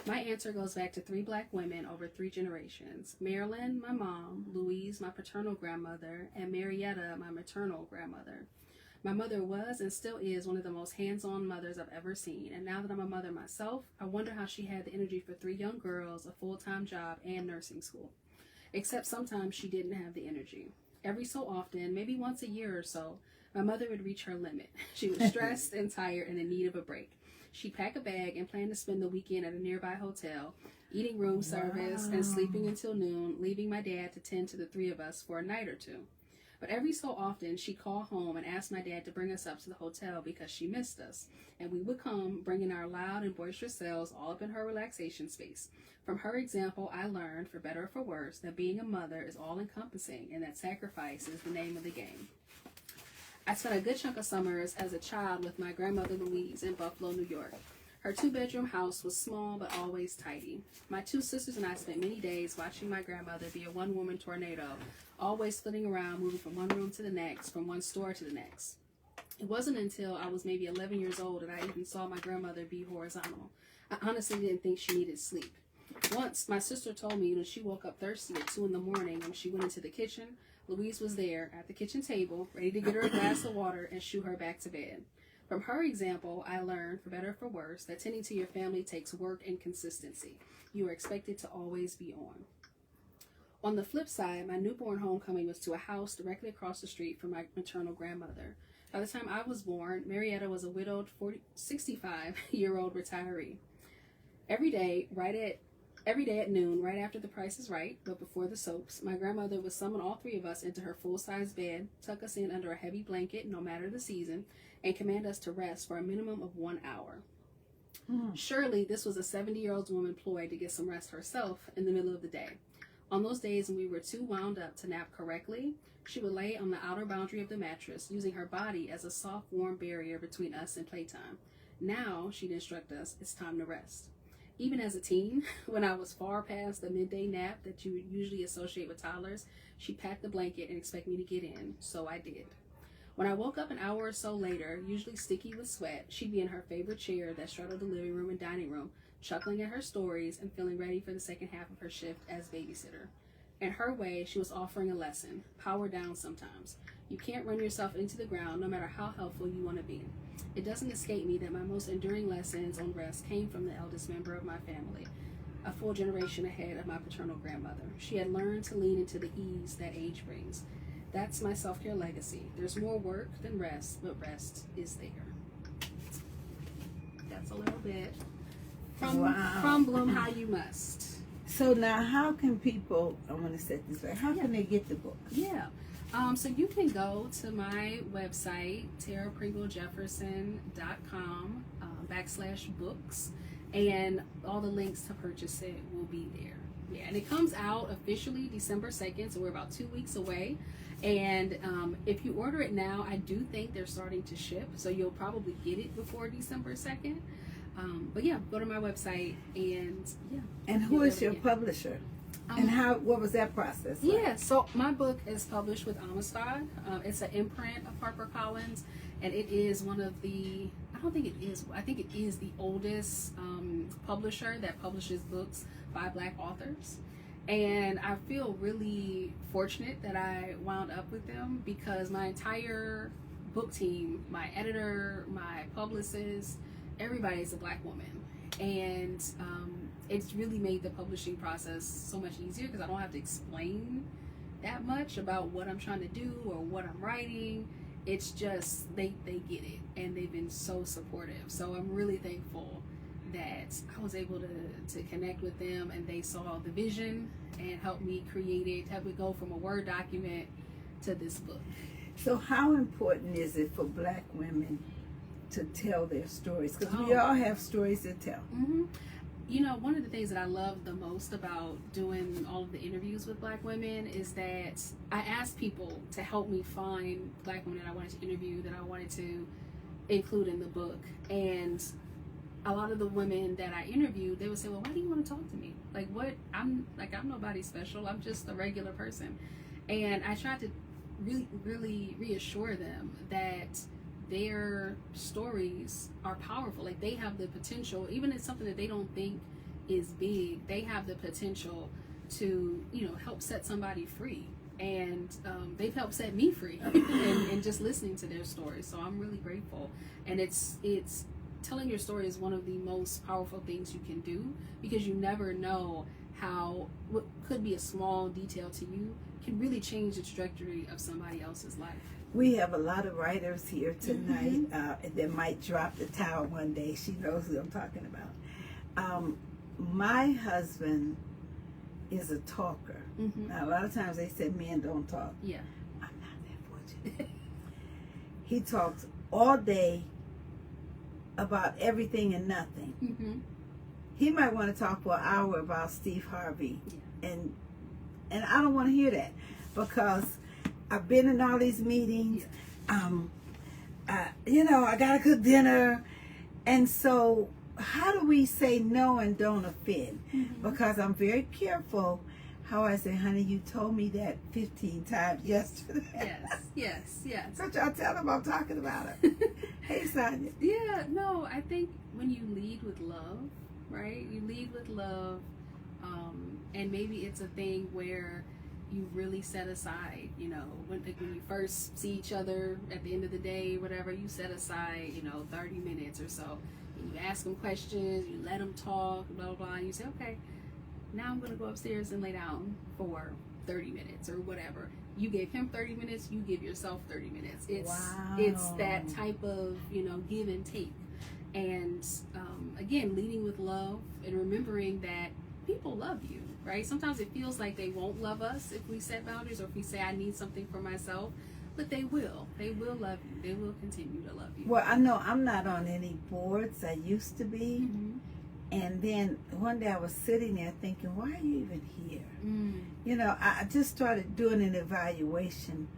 My answer goes back to 3 Black women over 3 generations. Marilyn, my mom, Louise, my paternal grandmother, and Marietta, my maternal grandmother. My mother was and still is one of the most hands-on mothers I've ever seen, and now that I'm a mother myself, I wonder how she had the energy for 3 young girls, a full-time job, and nursing school. Except sometimes she didn't have the energy. Every so often, maybe once a year or so, my mother would reach her limit. She was stressed and tired and in need of a break. She'd pack a bag and plan to spend the weekend at a nearby hotel, eating room service and sleeping until noon, leaving my dad to tend to the 3 of us for a night or 2. But every so often, she'd call home and ask my dad to bring us up to the hotel because she missed us. And we would come, bringing our loud and boisterous selves all up in her relaxation space. From her example, I learned, for better or for worse, that being a mother is all-encompassing and that sacrifice is the name of the game. I spent a good chunk of summers as a child with my grandmother Louise in Buffalo, New York. Her 2-bedroom house was small but always tidy. My 2 sisters and I spent many days watching my grandmother be a one-woman tornado, always flitting around, moving from one room to the next, from one store to the next. It wasn't until I was maybe 11 years old that I even saw my grandmother be horizontal. I honestly didn't think she needed sleep. Once, my sister told me that she woke up thirsty at 2 in the morning when she went into the kitchen. Louise was there at the kitchen table, ready to get her a glass of water and shoo her back to bed. From her example, I learned, for better or for worse, that tending to your family takes work and consistency. You are expected to always be on. On the flip side, my newborn homecoming was to a house directly across the street from my maternal grandmother. By the time I was born, Marietta was a widowed 65-year-old retiree. Every day at noon, right after The Price is Right, but before the soaps, my grandmother would summon all 3 of us into her full-size bed, tuck us in under a heavy blanket, no matter the season, and command us to rest for a minimum of 1 hour. Surely, this was a 70-year-old woman ploy to get some rest herself in the middle of the day. On those days when we were too wound up to nap correctly, she would lay on the outer boundary of the mattress, using her body as a soft, warm barrier between us and playtime. Now, she'd instruct us, it's time to rest. Even as a teen, when I was far past the midday nap that you would usually associate with toddlers, she packed the blanket and expected me to get in, so I did. When I woke up an hour or so later, usually sticky with sweat, she'd be in her favorite chair that straddled the living room and dining room, chuckling at her stories and feeling ready for the second half of her shift as babysitter. In her way, she was offering a lesson. Power down sometimes. You can't run yourself into the ground no matter how helpful you want to be. It doesn't escape me that my most enduring lessons on rest came from the eldest member of my family, a full generation ahead of my paternal grandmother. She had learned to lean into the ease that age brings. That's my self-care legacy. There's more work than rest, but rest is there. That's a little bit from Bloom How You Must. So now how can people, I want to set this right, how can they get the book? Yeah. So you can go to my website, TaraPringleJefferson.com /books, and all the links to purchase it will be there. Yeah, and it comes out officially December 2nd, so we're about 2 weeks away. And if you order it now, I do think they're starting to ship, so you'll probably get it before December 2nd. But yeah, go to my website and yeah. And who is your publisher? And what was that process like? Yeah, so my book is published with Amistad. It's an imprint of HarperCollins, and it is one of the, I think it is the oldest publisher that publishes books by Black authors. And I feel really fortunate that I wound up with them because my entire book team, my editor, my publicist, everybody is a Black woman. And it's really made the publishing process so much easier because I don't have to explain that much about what I'm trying to do or what I'm writing. It's just they get it, and they've been so supportive. So I'm really thankful that I was able to connect with them, and they saw the vision and helped me create it, helped me go from a Word document to this book. So how important is it for Black women to tell their stories? Because we all have stories to tell. Mm-hmm. You know, one of the things that I love the most about doing all of the interviews with Black women is that I asked people to help me find Black women that I wanted to interview, that I wanted to include in the book. And a lot of the women that I interviewed, they would say, well, why do you want to talk to me? Like, what? I'm nobody special. I'm just a regular person. And I tried to really reassure them that their stories are powerful. Like, they have the potential, even if it's something that they don't think is big, they have the potential to, you know, help set somebody free. And they've helped set me free and just listening to their stories. So I'm really grateful. And it's telling your story is one of the most powerful things you can do, because you never know how what could be a small detail to you can really change the trajectory of somebody else's life. We have a lot of writers here tonight that might drop the towel one day. She knows who I'm talking about. My husband is a talker. Now, a lot of times they say men don't talk. Yeah. I'm not that fortunate. He talks all day about everything and nothing. He might want to talk for an hour about Steve Harvey. And I don't want to hear that, because I've been in all these meetings. You know, I got to cook dinner. And so how do we say no and don't offend? Because I'm very careful how I say, honey, you told me that 15 times yesterday. Yes. So y'all tell them I'm talking about it. Hey, Sonia. Yeah, no, I think when you lead with love, right? You lead with love, and maybe it's a thing where you really set aside, you know, when you first see each other at the end of the day, whatever, you set aside, you know, 30 minutes or so. And you ask them questions, you let them talk, blah, blah, blah, and you say, okay, now I'm going to go upstairs and lay down for 30 minutes or whatever. You gave him 30 minutes, you give yourself 30 minutes. It's that type of, you know, give and take. And again, leading with love and remembering that people love you, right? Sometimes it feels like they won't love us if we set boundaries or if we say I need something for myself, but they will. They will love you. They will continue to love you. Well, I know I'm not on any boards. I used to be. And then one day I was sitting there thinking, why are you even here? You know, I just started doing an evaluation.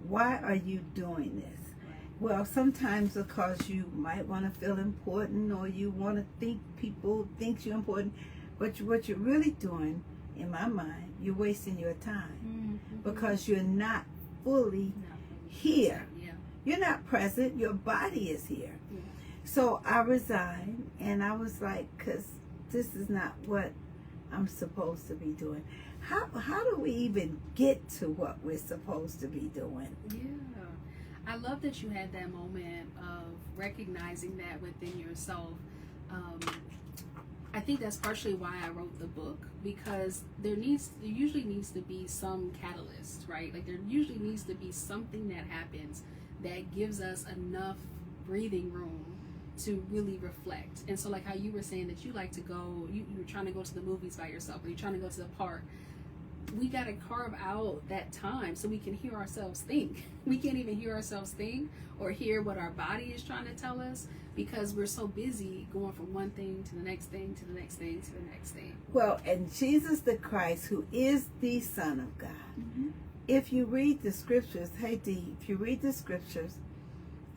Why are you doing this? Well, sometimes because you might want to feel important, or you want to think people think you're important. But what you're really doing, in my mind, you're wasting your time because you're not fully here. You're not present. Your body is here. So I resigned, and I was like, because this is not what I'm supposed to be doing. How do we even get to what we're supposed to be doing? Yeah. I love that you had that moment of recognizing that within yourself. I think that's partially why I wrote the book, because there usually needs to be some catalyst, right? Like there usually needs to be something that happens that gives us enough breathing room to really reflect. And so like how you were saying that you like to go, you were trying to go to the movies by yourself, or you're trying to go to the park. We got to carve out that time so we can hear ourselves think. We can't even hear ourselves think or hear what our body is trying to tell us, because we're so busy going from one thing to the next thing, to the next thing, to the next thing. Well, and Jesus the Christ, who is the Son of God, if you read the scriptures, hey Dee, if you read the scriptures,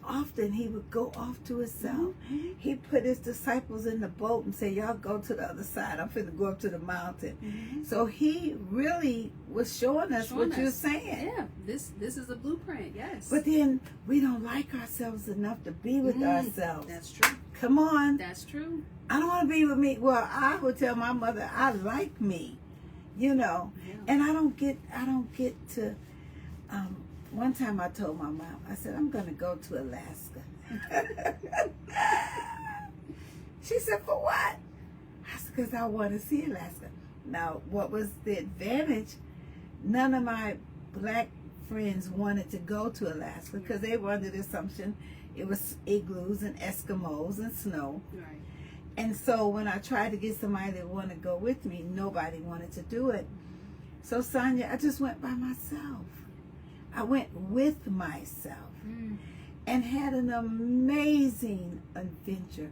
often he would go off to himself. He put his disciples in the boat and say, y'all go to the other side. I'm finna go up to the mountain. So he really was showing us what you're saying. Yeah, this is a blueprint, yes. But then we don't like ourselves enough to be with ourselves. That's true. Come on. That's true. I don't want to be with me. Well, I would tell my mother, I like me, you know. And I don't get to, one time I told my mom, I said, I'm going to go to Alaska. She said, for what? I said, because I want to see Alaska. Now, what was the advantage? None of my black friends wanted to go to Alaska because they were under the assumption it was igloos and Eskimos and snow. Right. And so when I tried to get somebody that wanted to go with me, nobody wanted to do it. So Sonia, I just went by myself. I went with myself and had an amazing adventure.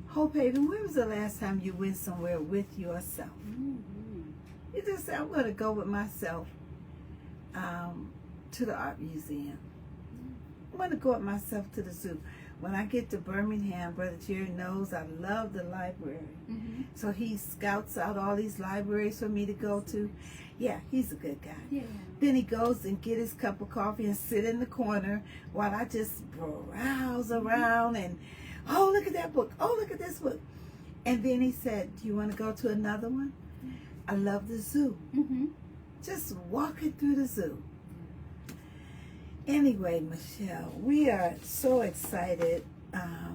Hope Haven, when was the last time you went somewhere with yourself? You just said, I'm going to go with myself to the art museum. I'm going to go with myself to the zoo. When I get to Birmingham, Brother Jerry knows I love the library. So he scouts out all these libraries for me to go to. Yeah, he's a good guy. Yeah. Then he goes and get his cup of coffee and sit in the corner while I just browse around and, oh, look at that book. Oh, look at this book. And then he said, do you want to go to another one? I love the zoo. Mm-hmm. Just walking through the zoo. Anyway, Michelle, we are so excited.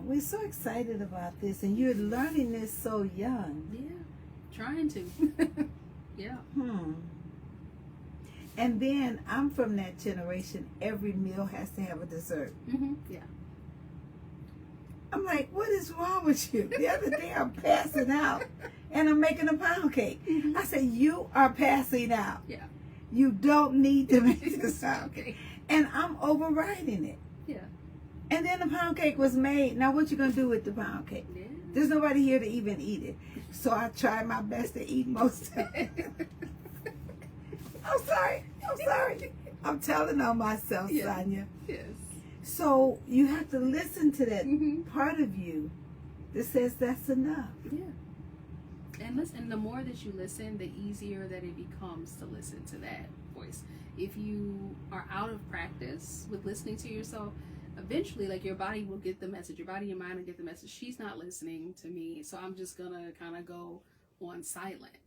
We're so excited about this, and you're learning this so young. Yeah, trying to. Yeah. And then I'm from that generation. Every meal has to have a dessert. Mm-hmm. Yeah. I'm like, what is wrong with you? The other day I'm passing out, and I'm making a pound cake. Mm-hmm. I said, you are passing out. Yeah. You don't need to make this pound cake. And I'm overriding it. Yeah. And then the pound cake was made. Now what you gonna do with the pound cake? Yeah. There's nobody here to even eat it. So I try my best to eat most of it. I'm sorry. I'm telling on myself, Yeah. Sonia. Yes. So you have to listen to that Mm-hmm. part of you that says that's enough. Yeah. And listen, the more that you listen, the easier that it becomes to listen to that voice. If you are out of practice with listening to yourself, eventually, like, your body will get the message. Your body and mind will get the message. She's not listening to me, so I'm just gonna kind of go on silent.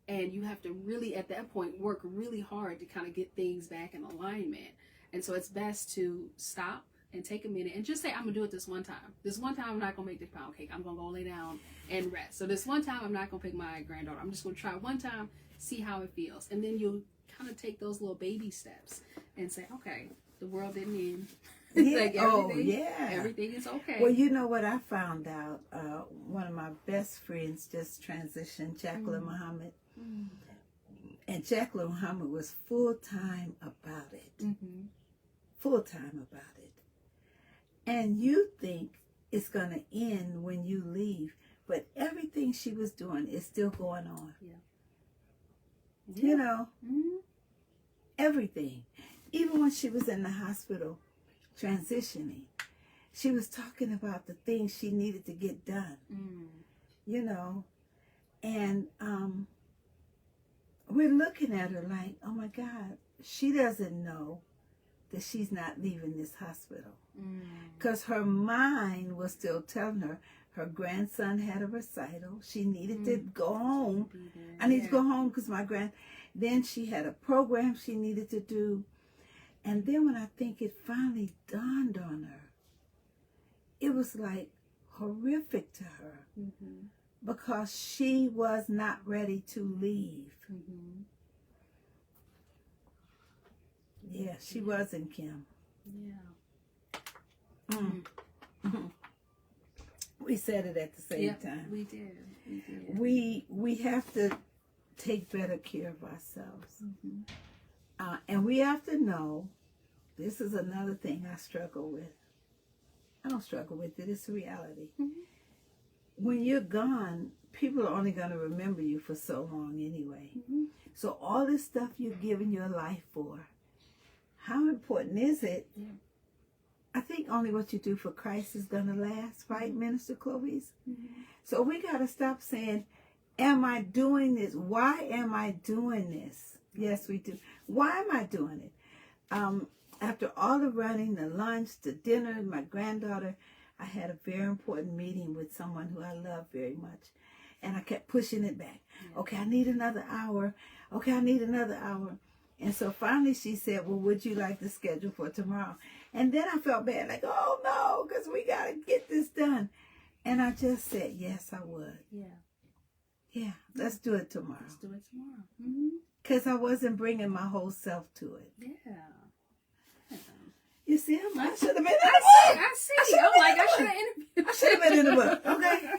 And you have to really, at that point, work really hard to kind of get things back in alignment. And so it's best to stop and take a minute and just say, I'm gonna do it this one time. This one time I'm not gonna make this pound cake. I'm gonna go lay down and rest. So this one time I'm not gonna pick my granddaughter. I'm just gonna try one time, see how it feels. And then you'll kind of take those little baby steps and say, okay, the world didn't end. Yeah. Like, everything is okay. Well, you know what I found out? One of my best friends just transitioned, Jacqueline Muhammad. And Jacqueline Muhammad was full-time about it. Mm-hmm. Full-time about it. And you think it's going to end when you leave, but everything she was doing is still going on. Yeah. You know, Mm-hmm. everything. Even when she was in the hospital transitioning, she was talking about the things she needed to get done. You know, and we're looking at her like, oh my God, she doesn't know that she's not leaving this hospital. Because her mind was still telling her her grandson had a recital. She needed to go home. I need to go home because then she had a program she needed to do. And then when I think it finally dawned on her, it was like horrific to her. Because she was not ready to leave. Yeah, she wasn't, Kim. Yeah. We said it at the same time. We did. We have to take better care of ourselves. And we have to know, this is another thing I struggle with. I don't struggle with it, it's a reality. When you're gone, people are only going to remember you for so long anyway. So all this stuff you're giving your life for, how important is it? I think only what you do for Christ is going to last, right, Minister Clovis? So we got to stop saying, am I doing this? Why am I doing this? Yes, we do. Why am I doing it? After all the running, the lunch, the dinner, my granddaughter, I had a very important meeting with someone who I love very much. And I kept pushing it back. Okay, I need another hour. Okay, I need another hour. And so finally she said, well, would you like to schedule for tomorrow? And then I felt bad, like, oh no, because we got to get this done. And I just said, yes, I would. Yeah, let's do it tomorrow. Let's do it tomorrow. Because I wasn't bringing my whole self to it. Yeah. You see, I should have been in the book. I see. I'm like, I should have interviewed. I should have been in the book, okay?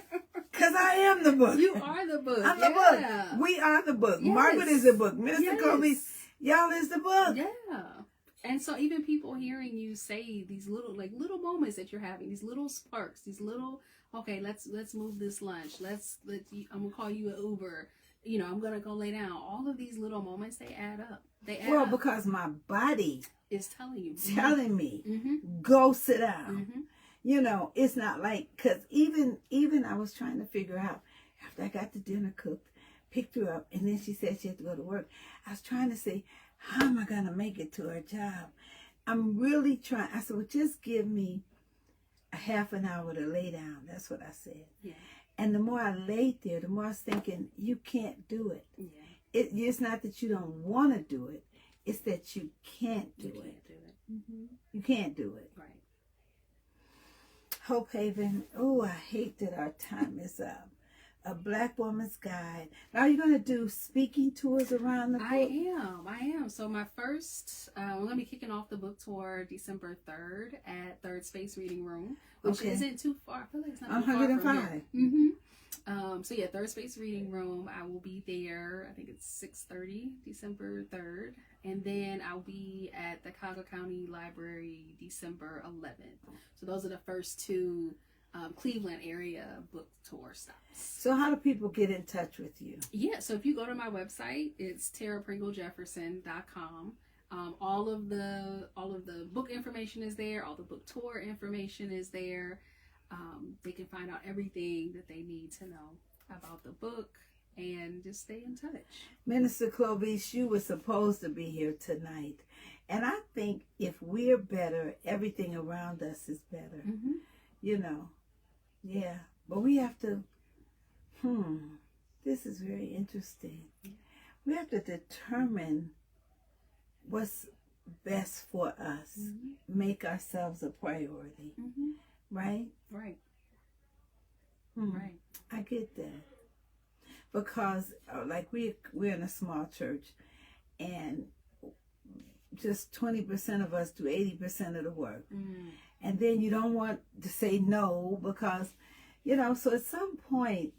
Because I am the book. You are the book. I'm the book. We are the book. Yes. Margaret is the book. Minister Clovis, y'all is the book. Yeah. And so even people hearing you say these little moments that you're having, these little sparks, these little, okay, let's move this lunch. I'm gonna call you an Uber. You know, I'm gonna go lay down. All of these little moments, they add up. Well, because my body is telling me, go sit down. You know, it's not like, because even I was trying to figure out, after I got the dinner cooked, picked her up, and then she said she had to go to work. I was trying to say, how am I going to make it to her job? I'm really trying. I said, well, just give me a half an hour to lay down. That's what I said. Yeah. And the more I laid there, the more I was thinking, you can't do it. Yeah. It's not that you don't want to do it. It's that you can't do it. You can't do it. Mm-hmm. You can't do it. Right. Hope Haven. Oh, I hate that our time is up. A Black Woman's Guide. Now, are you going to do speaking tours around the book? I am. So my first, we're going to be kicking off the book tour December 3rd at Third Space Reading Room, which isn't too far. I feel like it's not too far from here. Mm-hmm. So yeah, Third Space Reading Room. I will be there. I think it's 6:30, December 3rd. And then I'll be at the Cuyahoga County Library December 11th. So those are the first two Cleveland area book tour stops. So how do people get in touch with you? Yeah, so if you go to my website, it's TaraPringleJefferson.com. All of the book information is there. All the book tour information is there. They can find out everything that they need to know about the book and just stay in touch. Minister Clovis, you were supposed to be here tonight. And I think if we're better, everything around us is better. Mm-hmm. You know. Yeah. But we have to, this is very interesting. We have to determine what's best for us. Mm-hmm. Make ourselves a priority. Mm-hmm. Right? Right. Right. I get that. Because, like, we're in a small church, and just 20% of us do 80% of the work. Mm. And then you don't want to say no because, you know, so at some point,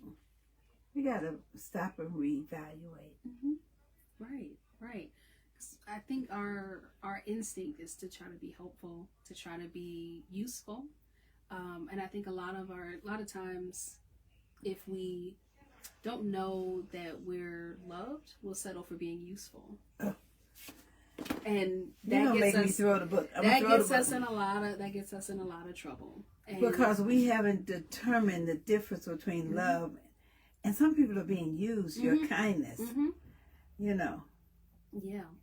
we got to stop and reevaluate. Mm-hmm. Right. I think our instinct is to try to be helpful, to try to be useful. And I think a lot of times, if we don't know that we're loved, we'll settle for being useful. Oh. And that gets us, me throw the book. That gets us in a lot of trouble. And because we haven't determined the difference between love, and some people are being used. Your kindness, you know.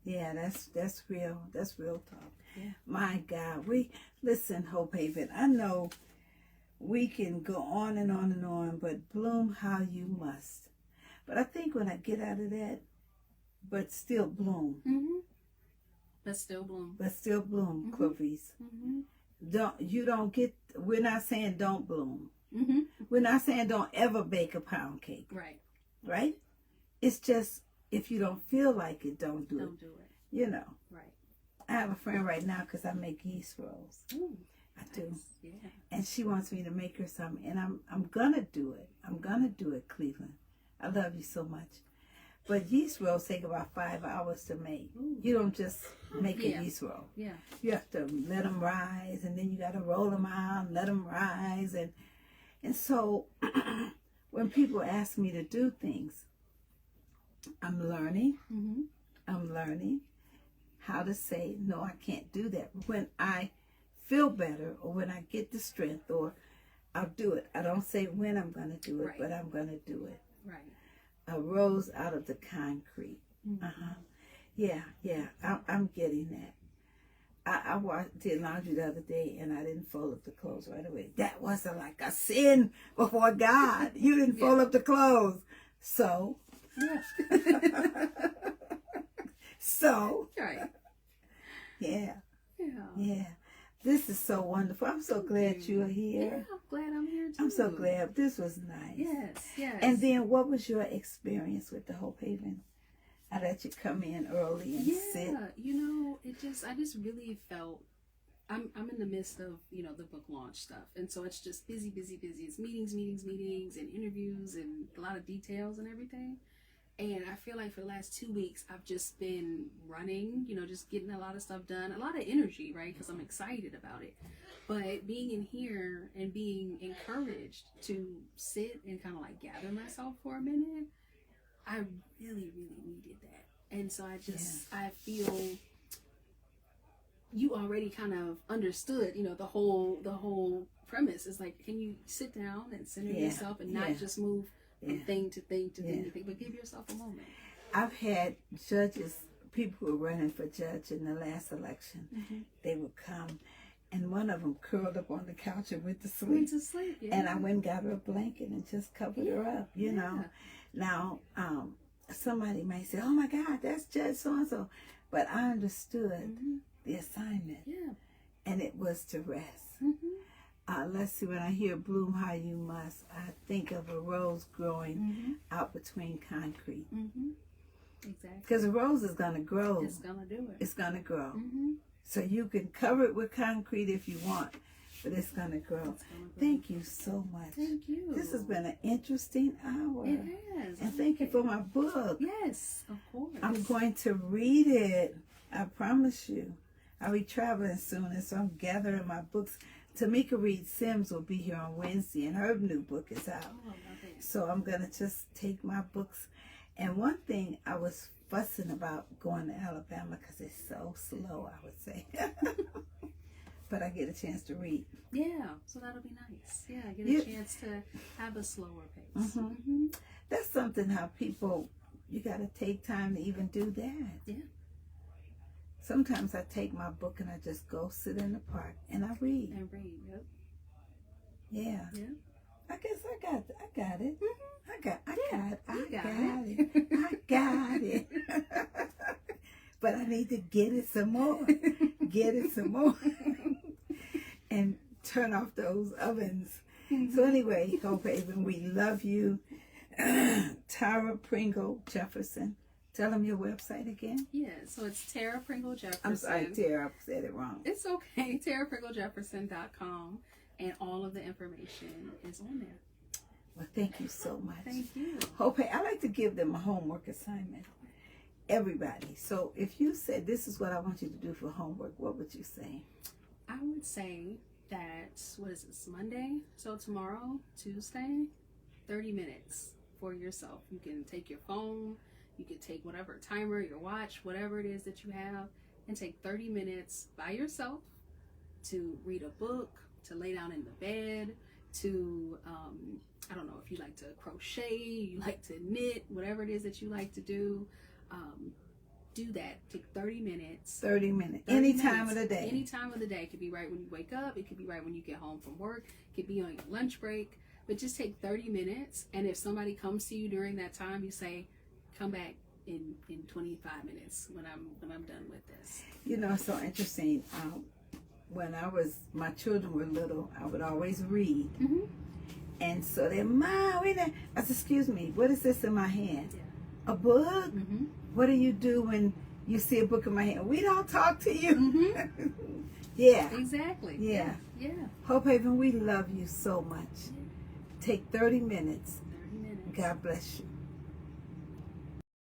Yeah, that's real. That's real talk. Yeah. My God, listen, Hope Haven. I know we can go on and on and on, but bloom how you must. But I think when I get out of that, but still bloom. Mm-hmm. But still bloom, Clovis. Mm-hmm. We're not saying don't bloom. Mm-hmm. We're not saying don't ever bake a pound cake. Right? It's just, if you don't feel like it, don't do it. You know. Right. I have a friend right now because I make yeast rolls. Ooh, I do. Yeah. And she wants me to make her some, and I'm gonna do it. I'm gonna do it, Cleveland. I love you so much. But yeast rolls take about 5 hours to make. Ooh. You don't just make a yeast roll. Yeah. You have to let them rise, and then you got to roll them out and let them rise. And so when people ask me to do things, I'm learning. Mm-hmm. I'm learning how to say, no, I can't do that. When I feel better or when I get the strength, or I'll do it. I don't say when I'm going to do it, but I'm going to do it. Right. A rose out of the concrete. Mm-hmm. Yeah. I'm getting that. I did laundry the other day and I didn't fold up the clothes right away. That wasn't like a sin before God. You didn't fold up the clothes. So. Yeah. So. Right. Yeah. This is so wonderful. I'm so glad you're here. Yeah, I'm glad I'm here too. I'm so glad. This was nice. Yes. And then what was your experience with the Hope Haven? I let you come in early and sit. Yeah, you know, I just really felt, I'm in the midst of, you know, the book launch stuff. And so it's just busy. It's meetings and interviews and a lot of details and everything. And I feel like for the last 2 weeks, I've just been running, you know, just getting a lot of stuff done, a lot of energy, right? Because I'm excited about it. But being in here and being encouraged to sit and kind of like gather myself for a minute, I really needed that. And so I feel you already kind of understood, you know, the whole premise is like, can you sit down and center yourself and not just move from thing to thing to thing to thing, but give yourself a moment. I've had judges, people who were running for judge in the last election. Mm-hmm. They would come and one of them curled up on the couch and went to sleep. Went to sleep, yeah. And I went and got her a blanket and just covered her up, you know. Now, somebody might say, oh my God, that's Judge so-and-so. But I understood the assignment. Yeah. And it was to rest. Let's see, when I hear bloom how you must, I think of a rose growing out between concrete. Exactly. Because a rose is going to grow. It's going to do it. It's going to grow. So you can cover it with concrete if you want, but it's going to grow. Thank you so much. Thank you. This has been an interesting hour. It has. And thank you for my book. Yes, of course. I'm going to read it. I promise you. I'll be traveling soon, and so I'm gathering my books. Tamika Reed Sims will be here on Wednesday, and her new book is out. Oh, I love it. So I'm going to just take my books. And one thing I was fussing about going to Alabama because it's so slow, I would say. But I get a chance to read. Yeah, so that'll be nice. Yeah, get a chance to have a slower pace. That's something how people, you got to take time to even do that. Yeah. Sometimes I take my book and I just go sit in the park and I read. And read, yep. Yeah. Yeah. I guess I got it. I got it. But I need to get it some more. And turn off those ovens. So anyway, Hope Haven, we love you. Tara Pringle Jefferson. Tell them your website again. Yeah, so it's Tara Pringle Jefferson. I'm sorry, Tara, I said it wrong. It's okay. TaraPringleJefferson.com, and all of the information is on there. Well, thank you so much. Thank you. Hope, I like to give them a homework assignment. Everybody. So if you said, this is what I want you to do for homework, what would you say? I would say that, what is this, Monday? So tomorrow, Tuesday, 30 minutes for yourself. You can take your phone, you can take whatever timer, your watch, whatever it is that you have, and take 30 minutes by yourself to read a book, to lay down in the bed, to, I don't know if you like to crochet, you like to knit, whatever it is that you like to do, do that. Take 30 minutes. 30 minutes. Any time of the day. Any time of the day. It could be right when you wake up. It could be right when you get home from work. It could be on your lunch break. But just take 30 minutes. And if somebody comes to you during that time, you say, come back in 25 minutes when I'm done with this. You know, it's so interesting. When my children were little, I would always read. And so they're, Mom, wait a minute. I said, excuse me, what is this in my hand? Yeah. A book? What do you do when you see a book in my hand? We don't talk to you. Yeah. Exactly. Yeah. Yeah. Hope Haven, we love you so much. Take 30 minutes. 30 minutes. God bless you.